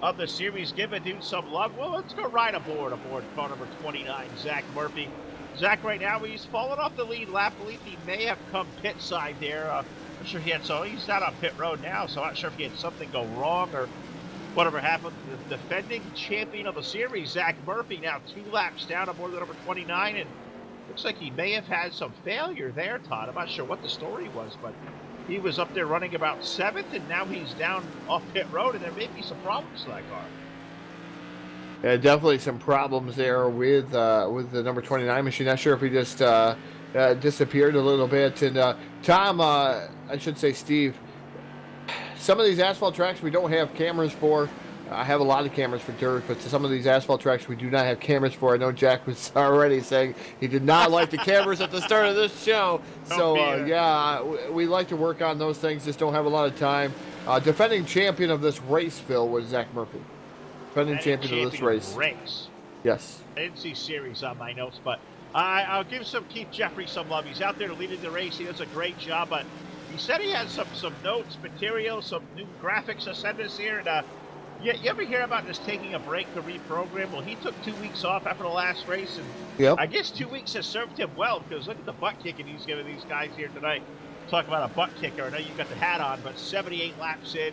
S4: of the series. Give a dude some love. Well, let's go right aboard car number 29, Zach Murphy. Zach, right now, he's fallen off the lead lap. I believe he may have come pit side there. I'm not sure he's out on pit road now, so I'm not sure if he had something go wrong or whatever happened. The defending champion of the series, Zach Murphy, now 2 laps down aboard the number 29, and looks like he may have had some failure there, Todd. I'm not sure what the story was, but he was up there running about 7th, and now he's down off pit road, and there may be some problems to that car.
S2: Yeah, definitely some problems there with the number 29 machine. Not sure if he just disappeared a little bit. And Tom, I should say Steve, some of these asphalt tracks we don't have cameras for. I have a lot of cameras for dirt, but some of these asphalt tracks we do not have cameras for. I know Jack was already saying he did not like the cameras at the start of this show. So, yeah, we like to work on those things, just don't have a lot of time. Defending champion of this race, Phil, was Zach Murphy. Defending champion of this race. Yes.
S4: I didn't see series on my notes, but I'll give Keith Jeffrey some love. He's out there leading the race. He does a great job, but he said he had some notes, material, some new graphics to send us here. And you ever hear about just taking a break to reprogram? Well, he took 2 weeks off after the last race, and I guess 2 weeks has served him well, because look at the butt kicking he's giving these guys here tonight. Talk about a butt kicker. I know you've got the hat on, but 78 laps in.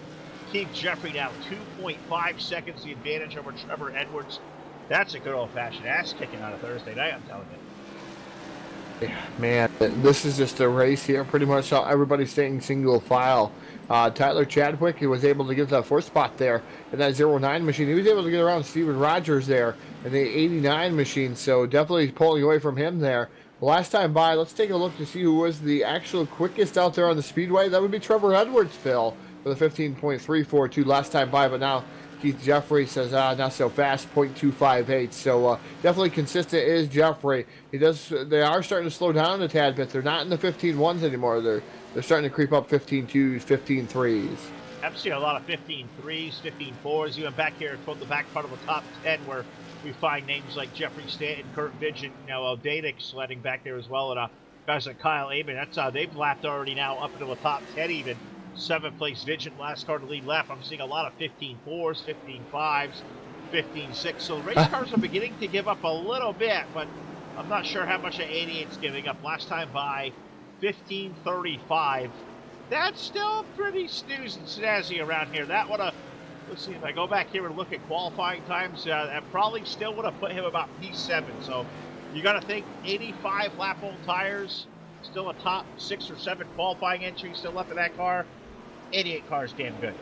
S4: Keith Jeffrey now 2.5 seconds the advantage over Trevor Edwards. That's a good old-fashioned ass-kicking on a Thursday night, I'm telling you.
S2: Yeah, man, this is just a race here. Pretty much everybody's staying single file. Tyler Chadwick, he was able to get that 4th spot there in that 09 machine. He was able to get around Steven Rogers there in the 89 machine, so definitely pulling away from him there. Last time by, let's take a look to see who was the actual quickest out there on the speedway. That would be Trevor Edwards, Phil, with a 15.342 last time by, but now Keith Jeffrey says, not so fast, 0.258. So definitely consistent is Jeffrey. They are starting to slow down a tad bit. They're not in the 15.1s anymore. They're starting to creep up 15.2s, 15.3s.
S4: I've seen a lot of 15.3s, 15.4s, even back here toward the back part of the top 10, where we find names like Jeffrey Stanton, Kurt Vigent, Dadik sledding back there as well, and guys like Kyle Amon. They've lapped already now up into the top 10 even. 7th place Vigent, last car to lead lap. I'm seeing a lot of 15.4s, 15.5s, 15.6. So the race cars are beginning to give up a little bit, but I'm not sure how much an 88's giving up. Last time by 15.35. That's still pretty snooze and snazzy around here. That would have, let's see, if I go back here and look at qualifying times, that probably still would have put him about P7. So you got to think 85 lap old tires, still a top 6 or 7 qualifying entry still left in that car. 88 car is damn good.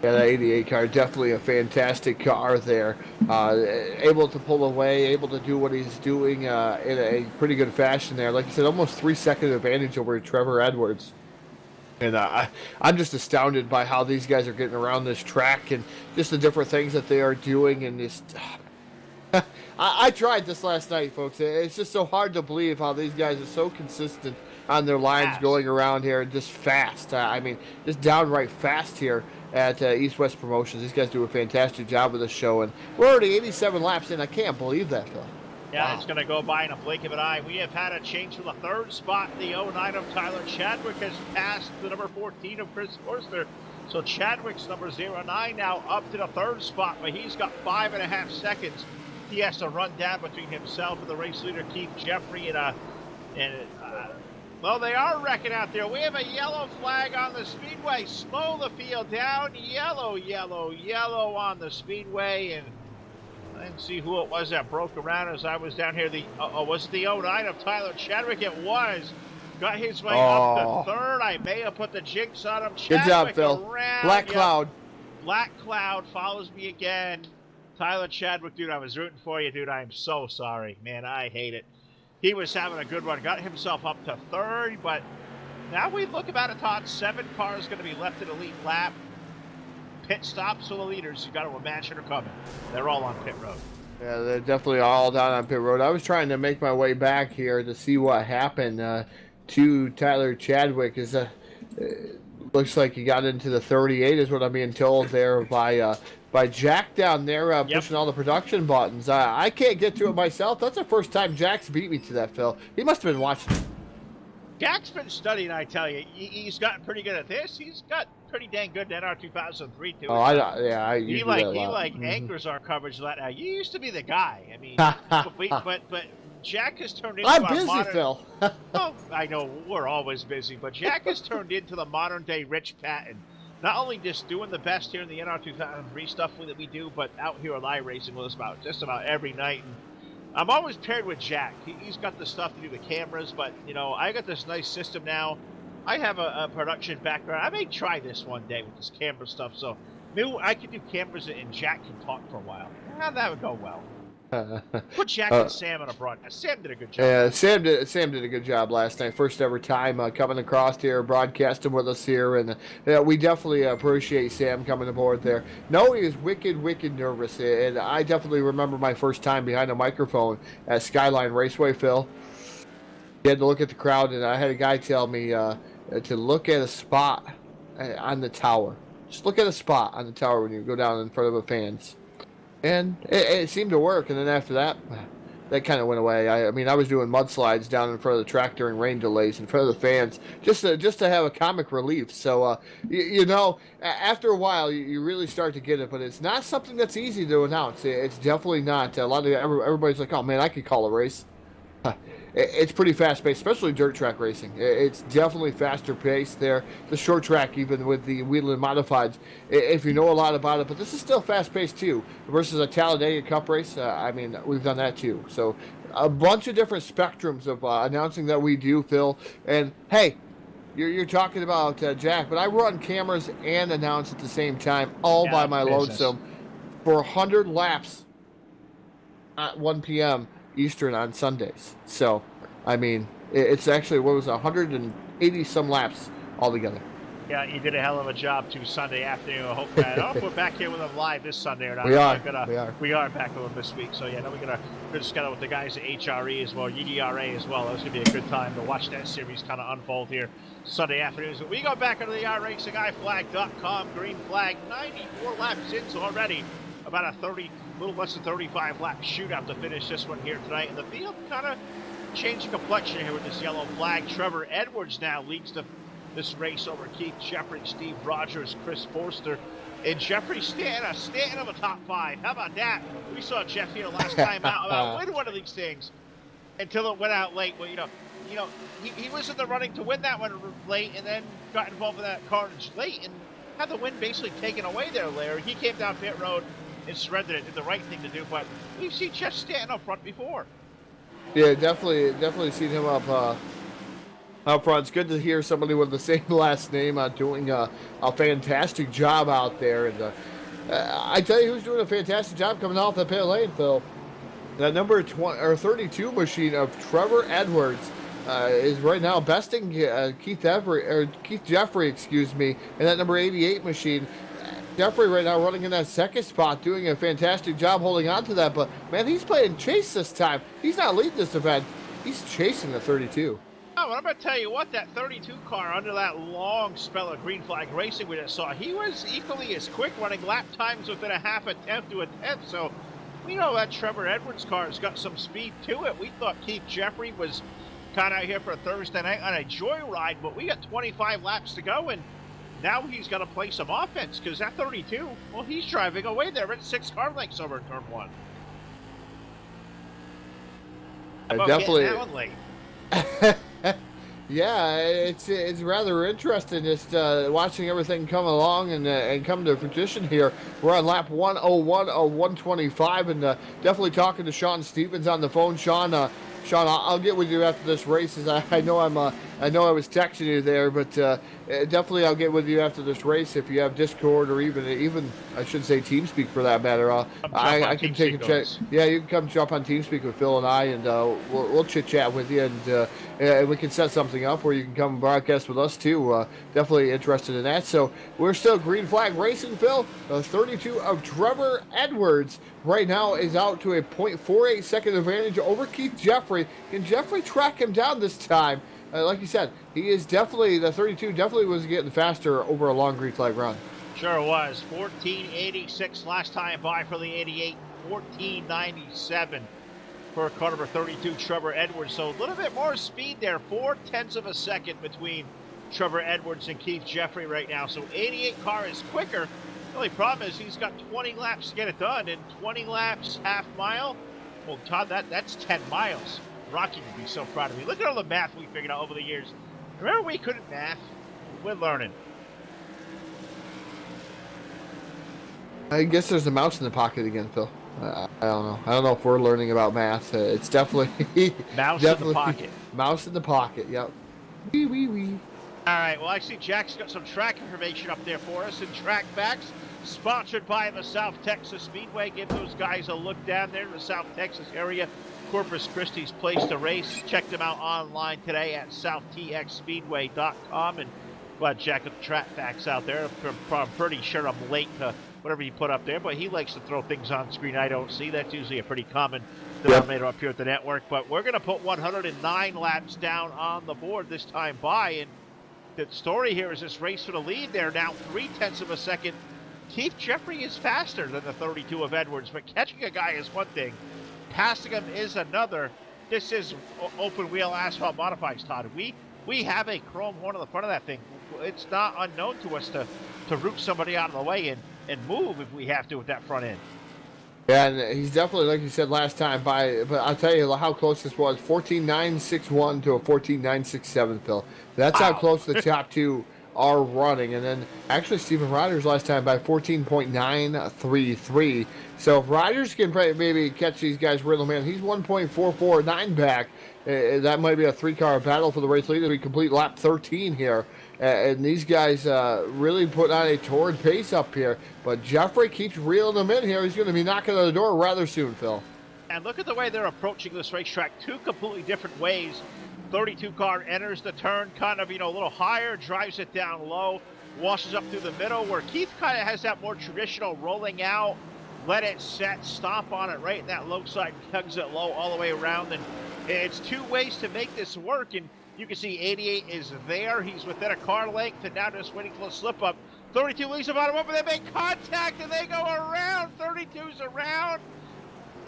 S2: Yeah, that 88 car, definitely a fantastic car there. Able to pull away, able to do what he's doing in a pretty good fashion there. Like I said, almost 3-second advantage over Trevor Edwards. And I'm just astounded by how these guys are getting around this track and just the different things that they are doing. And just, I tried this last night, folks. It's just so hard to believe how these guys are so consistent on their lines going around here, just fast. I mean, just downright fast here at EastWest Promotions. These guys do a fantastic job with the show, and we're already 87 laps in. I can't believe that, Phil.
S4: Yeah, wow. It's going to go by in a blink of an eye. We have had a change from the 3rd spot. The 09 of Tyler Chadwick has passed the number 14 of Chris Forster. So Chadwick's number 09 now up to the 3rd spot, but he's got 5.5 seconds. He has to run down between himself and the race leader, Keith Jeffrey, well, they are wrecking out there. We have a yellow flag on the speedway. Slow the field down. Yellow, yellow, yellow on the speedway. And I didn't see who it was that broke around as I was down here. Was it the 09 of Tyler Chadwick? It was. Got his way up to 3rd. I may have put the jinx on him.
S2: Good job, Phil. Black Cloud.
S4: Black Cloud follows me again. Tyler Chadwick, dude, I was rooting for you, dude. I am so sorry. Man, I hate it. He was having a good run, got himself up to 3rd, but now we look about it, Todd. 7 cars going to be left in the lead lap. Pit stops for the leaders. You got to imagine are coming. They're all on pit road.
S2: Yeah, they're definitely all down on pit road. I was trying to make my way back here to see what happened to Tyler Chadwick. Looks like he got into the 38 is what I'm being told there by Jack down there pushing all the production buttons. I can't get to it myself. That's the first time Jack's beat me to that, Phil. He must have been watching.
S4: Jack's been studying, I tell you. He's gotten pretty good at this. He's got pretty dang good in NR 2003 too.
S2: Oh, I
S4: He
S2: you do
S4: like
S2: that a
S4: he
S2: lot.
S4: like
S2: Mhm.
S4: anchors our coverage a lot now. You used to be the guy. I mean, but Jack has turned into
S2: I'm
S4: our
S2: busy,
S4: modern.
S2: Phil.
S4: Oh, I know we're always busy, but Jack has turned into the modern day Rich Patton. Not only just doing the best here in the NR 2003 stuff that we do, but out here live racing with us about just about every night. And I'm always paired with Jack. He's got the stuff to do the cameras, but you know I got this nice system now. I have a production background. I may try this one day with this camera stuff. So maybe I could do cameras and Jack can talk for a while. That would go well. Put Jack and Sam on a broadcast. Sam did a good job.
S2: Yeah, Sam did a good job last night. First ever time coming across here, broadcasting with us here, and we definitely appreciate Sam coming aboard there. No, he was wicked nervous, and I definitely remember my first time behind a microphone at Skyline Raceway, Phil. You had to look at the crowd, and I had a guy tell me to look at a spot on the tower. Just look at a spot on the tower when you go down in front of the fans. And it seemed to work, and then after that kind of went away. I mean, I was doing mudslides down in front of the track during rain delays in front of the fans, just to have a comic relief. So, you know, after a while, you really start to get it, but it's not something that's easy to announce. It's definitely not. A lot of everybody's like, oh man, I could call a race. It's pretty fast-paced, especially dirt track racing. It's definitely faster paced there. The short track, even with the Wheeling Modifieds, if you know a lot about it, but this is still fast-paced too. Versus a Talladega Cup race, I mean, we've done that too. So a bunch of different spectrums of announcing that we do, Phil. And hey, you're talking about Jack, but I run cameras and announce at the same time, all by my lonesome, for 100 laps at 1 p.m. Eastern on Sundays. So, I mean, it's actually, 180 some laps altogether.
S4: Yeah, you did a hell of a job too Sunday afternoon. I hope that. I don't know if we're back here with them live this Sunday or not.
S2: We are
S4: back with them this week. So yeah, we're gonna just get with the guys at HRE as well, UDRA as well. That's gonna be a good time to watch that series kind of unfold here Sunday afternoons. But we go back into the iRacingIFlag.com green flag, 94 laps in already. About a little less than 35 lap shootout to finish this one here tonight. And the field kind of changed complexion here with this yellow flag. Trevor Edwards now leads this race over Keith Jeffrey, Steve Rogers, Chris Forster, and Jeffrey Stanton of the top 5. How about that? We saw Jeff here last time out about win one of these things until it went out late. Well, he was in the running to win that one late, and then got involved in that carnage late and had the win basically taken away there, Larry. He came down pit road and surrendered it, did the right thing to do, but we've seen Jeff Stanton up front before.
S2: Yeah, definitely seen him up front. It's good to hear somebody with the same last name doing a fantastic job out there. And I tell you who's doing a fantastic job coming off the pit lane, Phil. That number 32 machine of Trevor Edwards is right now besting Keith Jeffrey, and that number 88 machine. Jeffrey right now running in that second spot, doing a fantastic job holding on to that. But, man, he's playing chase this time. He's not leading this event. He's chasing the 32.
S4: Oh, well, I'm going to tell you what, that 32 car under that long spell of green flag racing we just saw, he was equally as quick, running lap times within a half a tenth to a tenth. So we know that Trevor Edwards car has got some speed to it. We thought Keith Jeffrey was kind of out here for a Thursday night on a joyride, but we got 25 laps to go, and now he's got to play some offense because that 32, well, he's driving away there at 6 car lengths over turn 1.
S2: Definitely.
S4: That one late.
S2: Yeah, it's rather interesting just watching everything come along and come to fruition here. We're on lap 101 of 125, and definitely talking to Sean Stevens on the phone. Sean, I'll get with you after this race. As I know I was texting you there, but definitely I'll get with you after this race if you have Discord or even I should say TeamSpeak for that matter. I can take a check. Yeah, you can come jump on TeamSpeak with Phil and I, and we'll chit chat with you, and we can set something up where you can come and broadcast with us too. Definitely interested in that. So we're still green flag racing, Phil. 32 of Trevor Edwards right now is out to a 0.48 second advantage over Keith Jeffrey. Can Jeffrey track him down this time? Like you said, the 32 definitely was getting faster over a long green flag run.
S4: Sure was. 14.86 last time by for the 88. 14.97 for car number 32, Trevor Edwards. So a little bit more speed there. 0.4 of a second between Trevor Edwards and Keith Jeffrey right now. So 88 car is quicker. The only problem is he's got 20 laps to get it done, and 20 laps, half mile. Well, Todd, that's 10 miles. Rocky would be so proud of me. Look at all the math we figured out over the years. Remember we couldn't math? We're learning.
S2: I guess there's a mouse in the pocket again, Phil. I don't know. I don't know if we're learning about math. It's definitely
S4: Mouse in the pocket.
S2: Mouse in the pocket. Yep. Wee wee wee.
S4: All right. Well, I see Jack's got some track information up there for us, and Track Facts, sponsored by the South Texas Speedway. Give those guys a look down there in the South Texas area. Corpus Christi's place to race. Check them out online today at southtxspeedway.com. And glad Jack got the Track Facts out there. I'm pretty sure I'm late to whatever he put up there, but he likes to throw things on screen I don't see. That's usually a pretty common denominator up here at the network. But we're going to put 109 laps down on the board this time by. And the story here is this race for the lead. They're now 0.3 of a second. Keith Jeffrey is faster than the 32 of Edwards, but catching a guy is one thing. Passing him is another. This is open wheel asphalt modifieds, Todd. We have a chrome horn on the front of that thing. It's not unknown to us to root somebody out of the way and move if we have to with that front end.
S2: Yeah, and he's definitely, like you said last time, but I'll tell you how close this was. 14.961 to a 14.967, Phil. That's how close the top two are running. And then actually Steven Rogers last time by 14.933. So if Rogers can maybe catch these guys rhythm, man, he's 1.449 back. That might be a three-car battle for the race lead as we complete lap 13 here. And these guys really put on a torrid pace up here. But Jeffrey keeps reeling them in here. He's going to be knocking on the door rather soon, Phil.
S4: And look at the way they're approaching this racetrack. Two completely different ways. 32 car enters the turn kind of, a little higher, drives it down low, washes up through the middle, where Keith kind of has that more traditional rolling out, let it set, stomp on it right in that low side, tugs it low all the way around. And it's two ways to make this work. And you can see 88 is there. He's within a car length and now just waiting for the slip up. 32 leaves the bottom up, and they make contact and they go around. 32's around.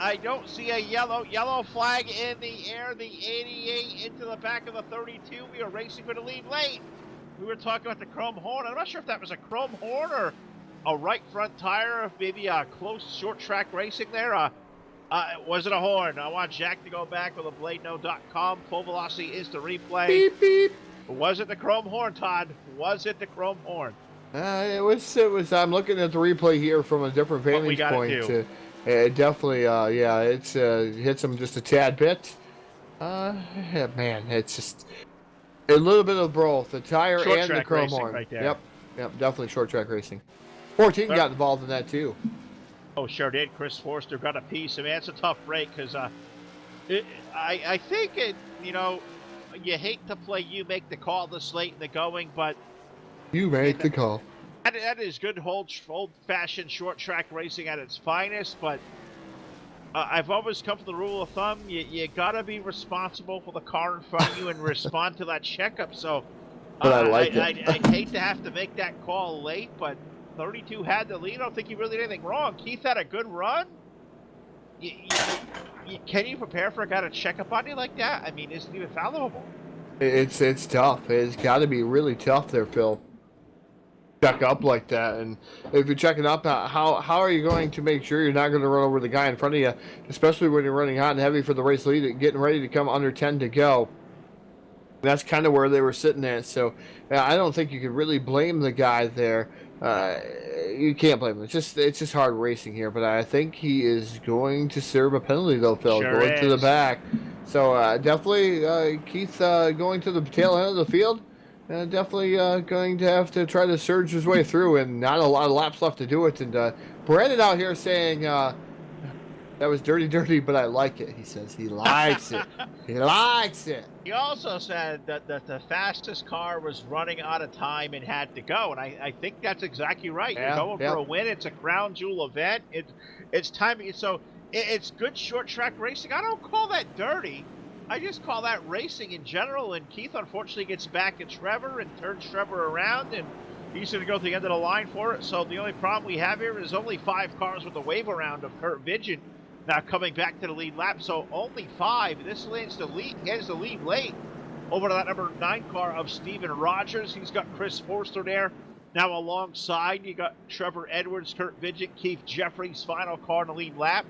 S4: I don't see a yellow flag in the air. The 88 into the back of the 32. We are racing for the lead lane. We were talking about the chrome horn. I'm not sure if that was a chrome horn or a right front tire, maybe a close short track racing there. Was it a horn? I want Jack to go back with a BladeNo.com. Full velocity is the replay.
S2: Beep, beep.
S4: Was it the chrome horn, Todd? Was it the chrome horn?
S2: It was. I'm looking at the replay here from a different vantage point. It definitely, it's hits him just a tad bit. Man, it's just a little bit of both, the tire
S4: short
S2: and the chrome horn.
S4: Right there.
S2: Yep, definitely short track racing. 14 got involved in that too.
S4: Oh, sure did. Chris Forster got a piece. I mean, it's a tough break because I think you hate to play you make the call this late in the going, but
S2: you make the call.
S4: That is good old-fashioned short track racing at its finest, but I've always come to the rule of thumb, you got to be responsible for the car in front of you and respond to that checkup. So
S2: but I like it.
S4: I'd hate to have to make that call late, but 32 had the lead. I don't think he really did anything wrong. Keith had a good run. Can you prepare for a guy to check up on you like that? I mean, isn't even fallible.
S2: It's tough. It's got to be really tough there, Phil. Check up like that, and if you're checking up, how are you going to make sure you're not going to run over the guy in front of you, especially when you're running hot and heavy for the race lead and getting ready to come under 10 to go? That's kind of where they were sitting at. So I don't think you could really blame the guy there. You can't blame him. It's just hard racing here, but I think he is going to serve a penalty though, Phil,
S4: sure
S2: going
S4: is.
S2: to the back. So definitely Keith going to the tail end of the field. Definitely going to have to try to surge his way through, and not a lot of laps left to do it. And Brandon out here saying that was dirty, but I like it. He says he likes it. He likes it.
S4: He also said that the fastest car was running out of time and had to go, and I think that's exactly right.
S2: Yeah,
S4: You're going for a win. It's a crown jewel event. It's time. So it's good short track racing. I don't call that dirty. I just call that racing in general, and Keith unfortunately gets back at Trevor and turns Trevor around, and he's going to go to the end of the line for it. So the only problem we have here is only 5 cars with the wave around of Kurt Vigent now coming back to the lead lap. So only 5. This lands the lead, gets the lead late. Over to that number 9 car of Steven Rogers. He's got Chris Forster there. Now alongside, you got Trevor Edwards, Kurt Vidgett, Keith Jeffries, final car in the lead lap.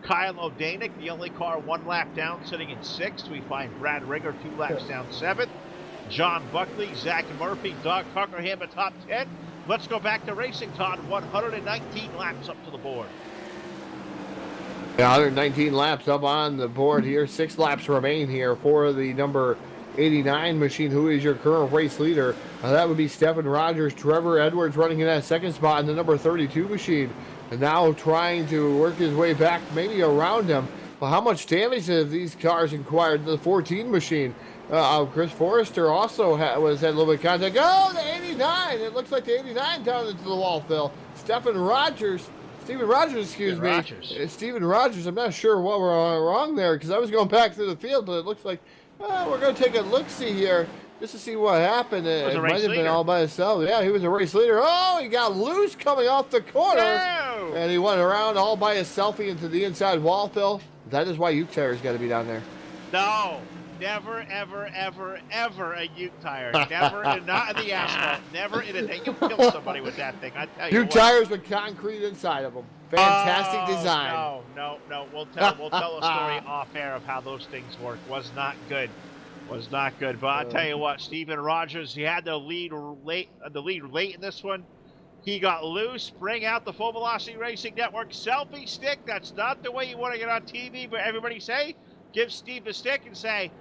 S4: Kyle O'Danick, the only car 1 lap down, sitting in 6th. We find Brad Ringer 2 laps down 7th. John Buckley, Zach Murphy, Doug Cockerham at top 10. Let's go back to racing, Todd. 119 laps up to the board.
S2: Yeah, 119 laps up on the board here. 6 laps remain here for the number 89 machine, who is your current race leader. That would be Stephen Rogers. Trevor Edwards running in that second spot in the number 32 machine. And now trying to work his way back, maybe around him. Well, how much damage have these cars acquired? The 14 machine. Chris Forrester also had a little bit of contact. Oh, the 89! It looks like the 89 down into the wall, Phil. Stephen Rogers, excuse me. Stephen Rogers, I'm not sure what we're wrong there, because I was going back through the field, but it looks like we're going to take a look-see here just to see what happened. It might have been all by himself. Yeah, he was a race leader. Oh, he got loose coming off the corner. No! And he went around all by himself into the inside wall, Phil. That is why Uke Tire's got to be down there.
S4: No. Never, ever, ever, ever a Uke tire. Never, not in the asphalt. Never in a thing. You'll kill somebody with that thing. I tell you.
S2: Uke tires with concrete inside of them. Fantastic design.
S4: No. We'll tell a story off air of how those things work. Was not good. But I tell you what, Steven Rogers, he had the lead late in this one. He got loose. Bring out the Full Velocity Racing Network selfie stick. That's not the way you want to get on TV. But everybody say, give Steve the stick and say,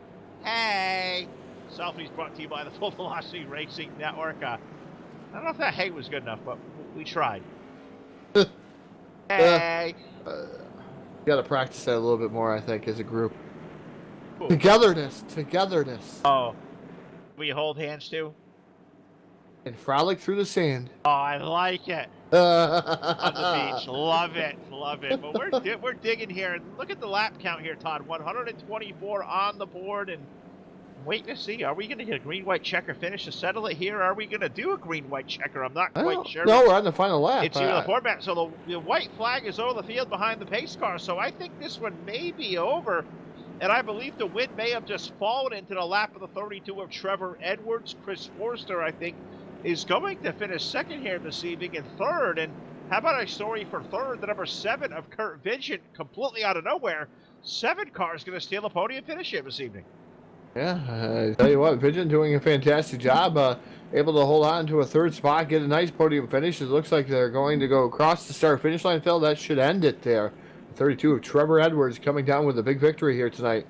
S4: hey. Selfies brought to you by the Full Velocity Racing Network. I don't know if that hey was good enough, but we tried. Hey.
S2: Got to practice that a little bit more, I think, as a group. Ooh. Togetherness.
S4: Oh. We hold hands too?
S2: And frolic through the sand.
S4: Oh, I like it. On the beach. Love it. But we're digging here. And look at the lap count here, Todd. 124 on the board. And waiting to see. Are we going to get a green-white checker finish to settle it here? Are we going to do a green-white checker? I'm not quite sure.
S2: No, we're on the final lap.
S4: It's the format. So the white flag is over the field behind the pace car. So I think this one may be over. And I believe the win may have just fallen into the lap of the 32 of Trevor Edwards. Chris Forster, I think, is going to finish second here this evening and third. And how about a story for third? The number 7 of Kurt Vidgett, completely out of nowhere. 7 cars going to steal a podium finish here this evening.
S2: Yeah, I tell you what, Vidgett doing a fantastic job. Able to hold on to a third spot, get a nice podium finish. It looks like they're going to go across the start-finish line, Phil. That should end it there. 32 of Trevor Edwards coming down with a big victory here tonight.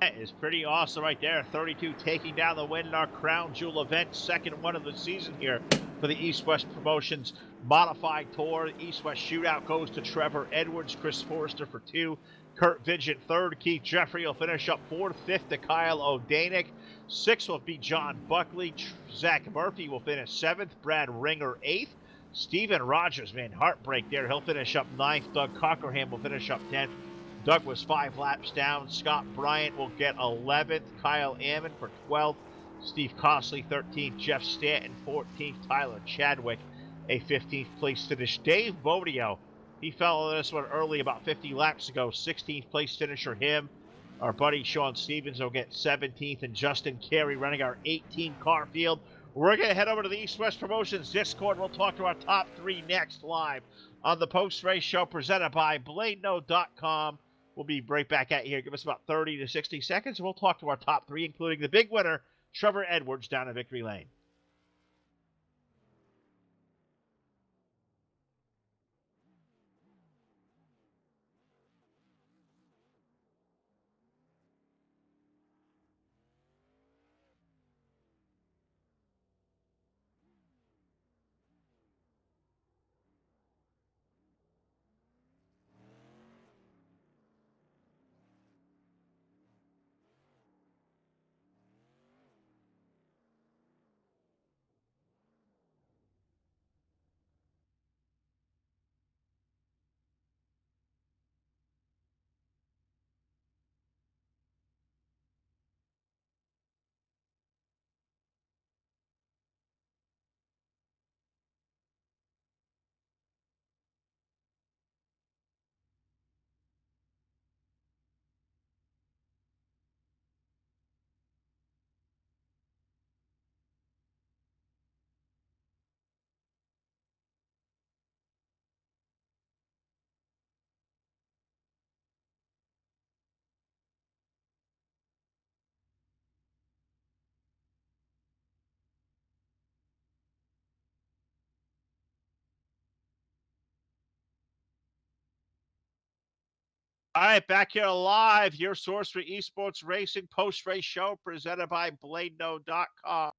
S4: That is pretty awesome right there. 32 taking down the win in our Crown Jewel event. Second one of the season here for the EastWest Promotions Modified Tour. EastWest Shootout goes to Trevor Edwards, Chris Forrester for 2. Kurt Vidgett third. Keith Jeffrey will finish up 4th. 5th to Kyle O'Danick. 6th will be John Buckley. Zach Murphy will finish 7th. Brad Ringer 8th. Steven Rogers, man, heartbreak there. He'll finish up 9th. Doug Cockerham will finish up 10th. Doug was 5 laps down. Scott Bryant will get 11th. Kyle Ammon for 12th. Steve Costley 13th. Jeff Stanton 14th. Tyler Chadwick a 15th place finish. Dave Bodio, he fell in this one early about 50 laps ago. 16th place finisher him. Our buddy Sean Stevens will get 17th. And Justin Carey running our 18 car field. We're going to head over to the EastWest Promotions Discord. We'll talk to our top 3 next live on the post-race show presented by BladeNode.com. We'll be right back at you here. Give us about 30 to 60 seconds, and we'll talk to our top 3, including the big winner, Trevor Edwards, down in Victory Lane. All right, back here live, your source for esports racing post-race show presented by BladeNo.com.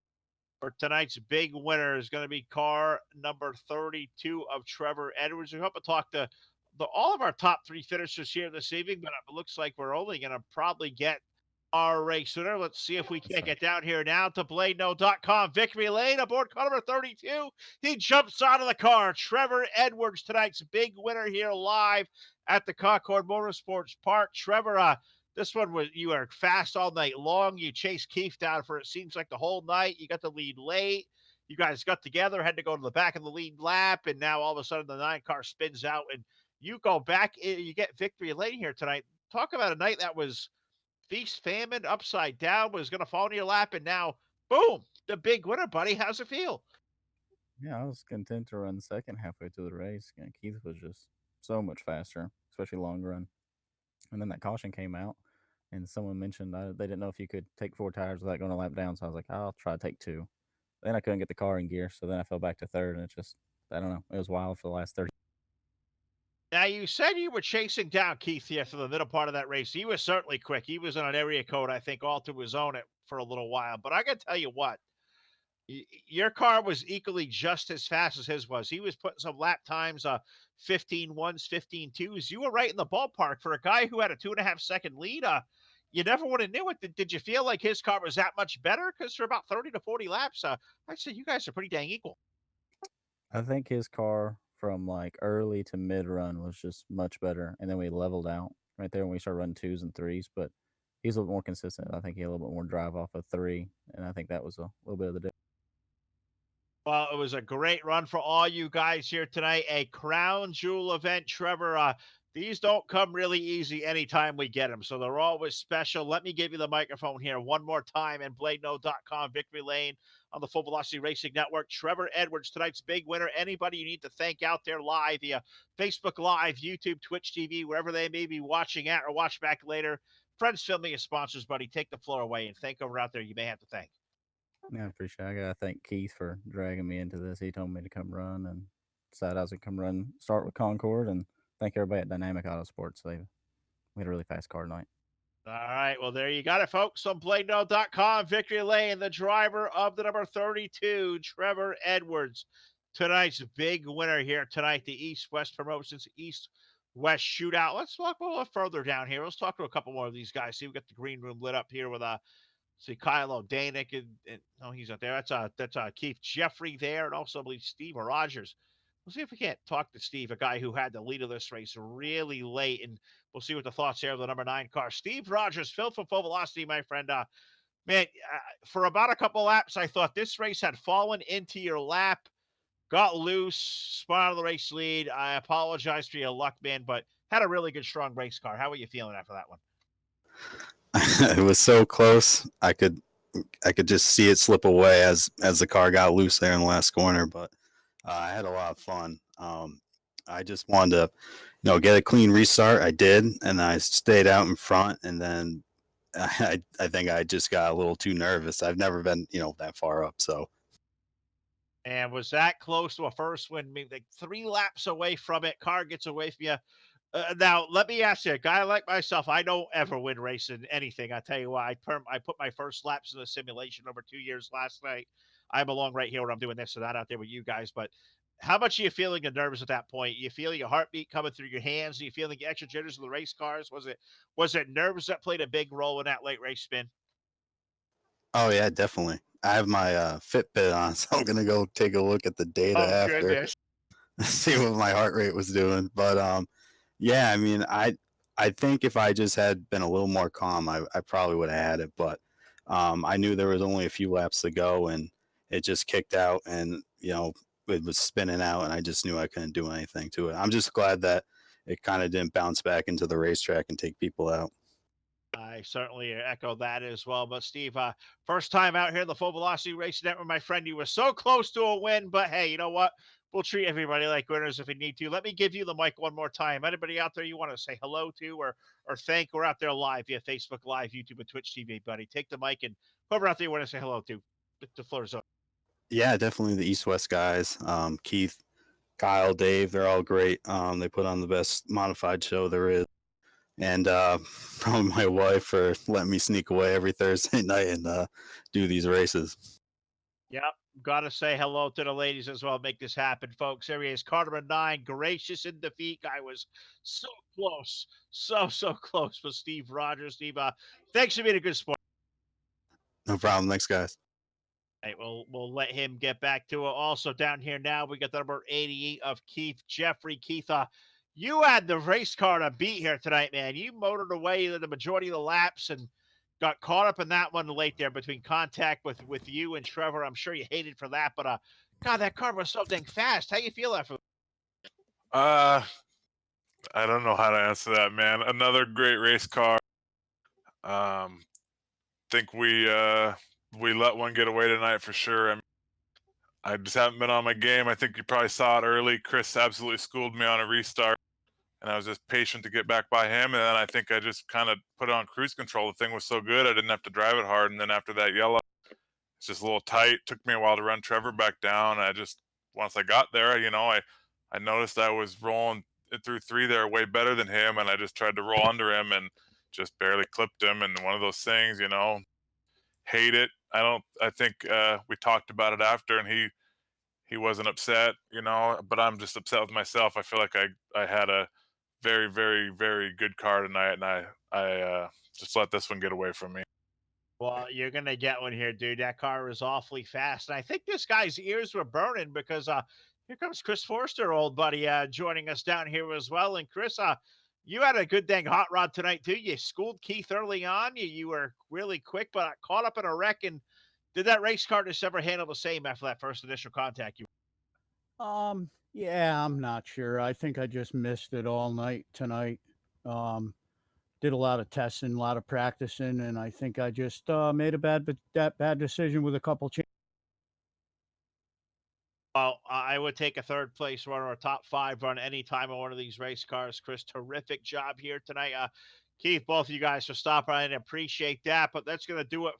S4: For tonight's big winner is going to be car number 32 of Trevor Edwards. We hope to talk to all of our top three finishers here this evening, but it looks like we're only going to probably get our race winner. Let's see if we can't get down here now to BladeNo.com. Victory Lane aboard car number 32. He jumps out of the car. Trevor Edwards, tonight's big winner here live at the Concord Motorsports Park. Trevor, this one was, you were fast all night long. You chased Keith down for it seems like the whole night. You got the lead late. You guys got together, had to go to the back of the lead lap, and now all of a sudden the 9 car spins out and you go back. You get victory lane here tonight. Talk about a night that was feast, famine, upside down, was going to fall in your lap, and now, boom, the big winner, buddy. How's it feel?
S6: Yeah, I was content to run second halfway through the race. Keith was just so much faster, especially long run. And then that caution came out, and someone mentioned they didn't know if you could take 4 tires without going a lap down. So I was like, I'll try to take 2. Then I couldn't get the car in gear, so then I fell back to third, and it just, I don't know, it was wild for the last 30.
S4: Now, you said you were chasing down Keith here for the middle part of that race. He was certainly quick. He was on an area code, I think, all through his own for a little while. But I got to tell you what, your car was equally just as fast as his was. He was putting some lap times, 15-1s, 15-2s. You were right in the ballpark for a guy who had a 2.5-second lead. You never would have knew it. Did you feel like his car was that much better? Because for about 30 to 40 laps, I'd say you guys are pretty dang equal.
S6: I think his car from like early to mid run was just much better, and then we leveled out right there when we started running 2s and 3s. But he's a little more consistent. I think he had a little bit more drive off of 3, and I think that was a little bit of the difference.
S4: Well, it was a great run for all you guys here tonight. A crown jewel event, Trevor. These don't come really easy anytime we get them, so they're always special. Let me give you the microphone here one more time, and BladeNo.com, Victory Lane on the Full Velocity Racing Network. Trevor Edwards, tonight's big winner. Anybody you need to thank out there live via Facebook Live, YouTube, Twitch TV, wherever they may be watching at or watch back later. Friends, family, and sponsors, buddy, take the floor away and thank over out there you may have to thank.
S6: Yeah, I appreciate it. I gotta thank Keith for dragging me into this. He told me to come run and decided I was gonna come run, start with Concord, and thank everybody at Dynamic Auto Sports. We had a really fast car tonight.
S4: All right, well, there you got it, folks. On BladeNo.com, Victory Lane, the driver of the number 32, Trevor Edwards. Tonight's big winner here tonight, the EastWest Promotions EastWest Shootout. Let's walk a little further down here. Let's talk to a couple more of these guys. See, we got the green room lit up here with see Kyle O'Danick, and no, he's not there. That's Keith Jeffrey there, and also I believe Steve Rogers. We'll see if we can't talk to Steve, a guy who had the lead of this race really late, and we'll see what the thoughts are of the number 9 car. Steve Rogers, Phil from Full Velocity, my friend. Man, for about a couple laps, I thought this race had fallen into your lap, got loose, spun out of the race lead. I apologize for your luck, man, but had a really good, strong race car. How were you feeling after that one?
S7: It was so close. I could just see it slip away as the car got loose there in the last corner, but I had a lot of fun. I just wanted to, get a clean restart. I did, and I stayed out in front, and then I think I just got a little too nervous. I've never been, that far up, so.
S4: And was that close to a first win? I mean, like 3 laps away from it, car gets away from you. Now, let me ask you, a guy like myself, I don't ever win racing anything. I tell you what, I put my first laps in the simulation over 2 years last night. I'm along right here where I'm doing this and that out there with you guys. But how much are you feeling nervous at that point? You feel your heartbeat coming through your hands? Are you feeling the extra jitters of the race cars? Was it nerves that played a big role in that late race spin?
S7: Oh yeah, definitely. I have my Fitbit on, so I'm gonna go take a look at the data after,
S4: goodness.
S7: see what my heart rate was doing. But yeah, I mean, I think if I just had been a little more calm, I probably would have had it. But I knew there was only a few laps to go, and it just kicked out, and it was spinning out, and I just knew I couldn't do anything to it. I'm just glad that it kind of didn't bounce back into the racetrack and take people out.
S4: I certainly echo that as well. But Steve, first time out here in the Full Velocity Racing Network, my friend, you were so close to a win, but hey, you know what? We'll treat everybody like winners if we need to. Let me give you the mic one more time. Anybody out there you want to say hello to or thank, we're out there live via Facebook Live, YouTube, and Twitch TV, buddy. Take the mic, and whoever out there you want to say hello to, the floor is open.
S7: Yeah, definitely the EastWest guys. Keith, Kyle, Dave, they're all great. They put on the best modified show there is. and probably my wife for letting me sneak away every Thursday night and do these races.
S4: Yep. Got to say hello to the ladies as well. Make this happen, folks. There he is, car number 9, gracious in defeat. Guy was so close, so close with Steve Rogers. Steve, thanks for being a good sport.
S7: No problem. Thanks, guys.
S4: Right, we'll let him get back to it. Also down here now, we got the number 88 of Keith Jeffrey. Keith, you had the race car to beat here tonight, man. You motored away the majority of the laps and got caught up in that one late there between contact with you and Trevor. I'm sure you hated for that, but God, that car was so dang fast. How you feel after?
S8: I don't know how to answer that, man. Another great race car. Think we let one get away tonight for sure. I just haven't been on my game. I think you probably saw it early. Chris absolutely schooled me on a restart, and I was just patient to get back by him. And then I think I just kind of put it on cruise control. The thing was so good, I didn't have to drive it hard. And then after that yellow, it's just a little tight. Took me a while to run Trevor back down. Once I got there, I noticed I was rolling it through 3 there way better than him, and I just tried to roll under him and just barely clipped him. And one of those things, hate it. I think we talked about it after, and he wasn't upset, but I'm just upset with myself. I feel like I had a very, very, very good car tonight, and I just let this one get away from me.
S4: Well, you're gonna get one here, dude. That car is awfully fast, and I think this guy's ears were burning because here comes Chris Forster, old buddy, joining us down here as well. And Chris, you had a good dang hot rod tonight too. You schooled Keith early on. You were really quick, but caught up in a wreck. And did that race car just ever handle the same after that first initial contact?
S9: Yeah, I'm not sure. I think I just missed it all night tonight. Did a lot of testing, a lot of practicing, and I think I just made a bad decision with a couple changes.
S4: Well, I would take a third place runner or top 5 run any time on one of these race cars. Chris, terrific job here tonight. Keith, both of you guys for stopping by and appreciate that. But that's going to do it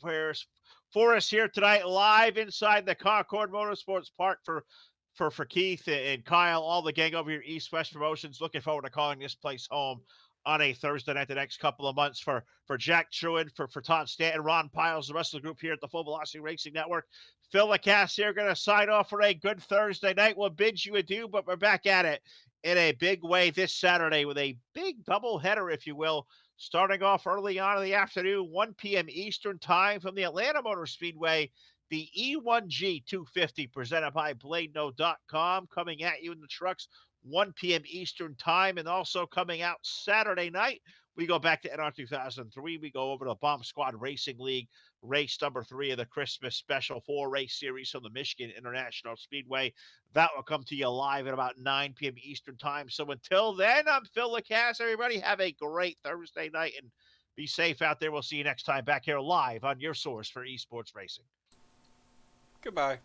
S4: for us here tonight, live inside the Concord Motorsports Park for Keith and Kyle, all the gang over here, EastWest Promotions. Looking forward to calling this place home on a Thursday night the next couple of months. For Jack Truitt, for Todd Stanton, Ron Piles, the rest of the group here at the Full Velocity Racing Network. Phil LaCasse here, going to sign off for a good Thursday night. We'll bid you adieu, but we're back at it in a big way this Saturday with a big doubleheader, if you will, starting off early on in the afternoon, 1 p.m. Eastern time from the Atlanta Motor Speedway. The E1G 250 presented by BladeNo.com coming at you in the trucks 1 p.m. Eastern time, and also coming out Saturday night. We go back to NR 2003. We go over to the Bomb Squad Racing League, race number 3 of the Christmas special 4-race series from the Michigan International Speedway. That will come to you live at about 9 p.m. Eastern time. So until then, I'm Phil LaCasse. Everybody have a great Thursday night and be safe out there. We'll see you next time back here live on your source for esports racing.
S10: Goodbye.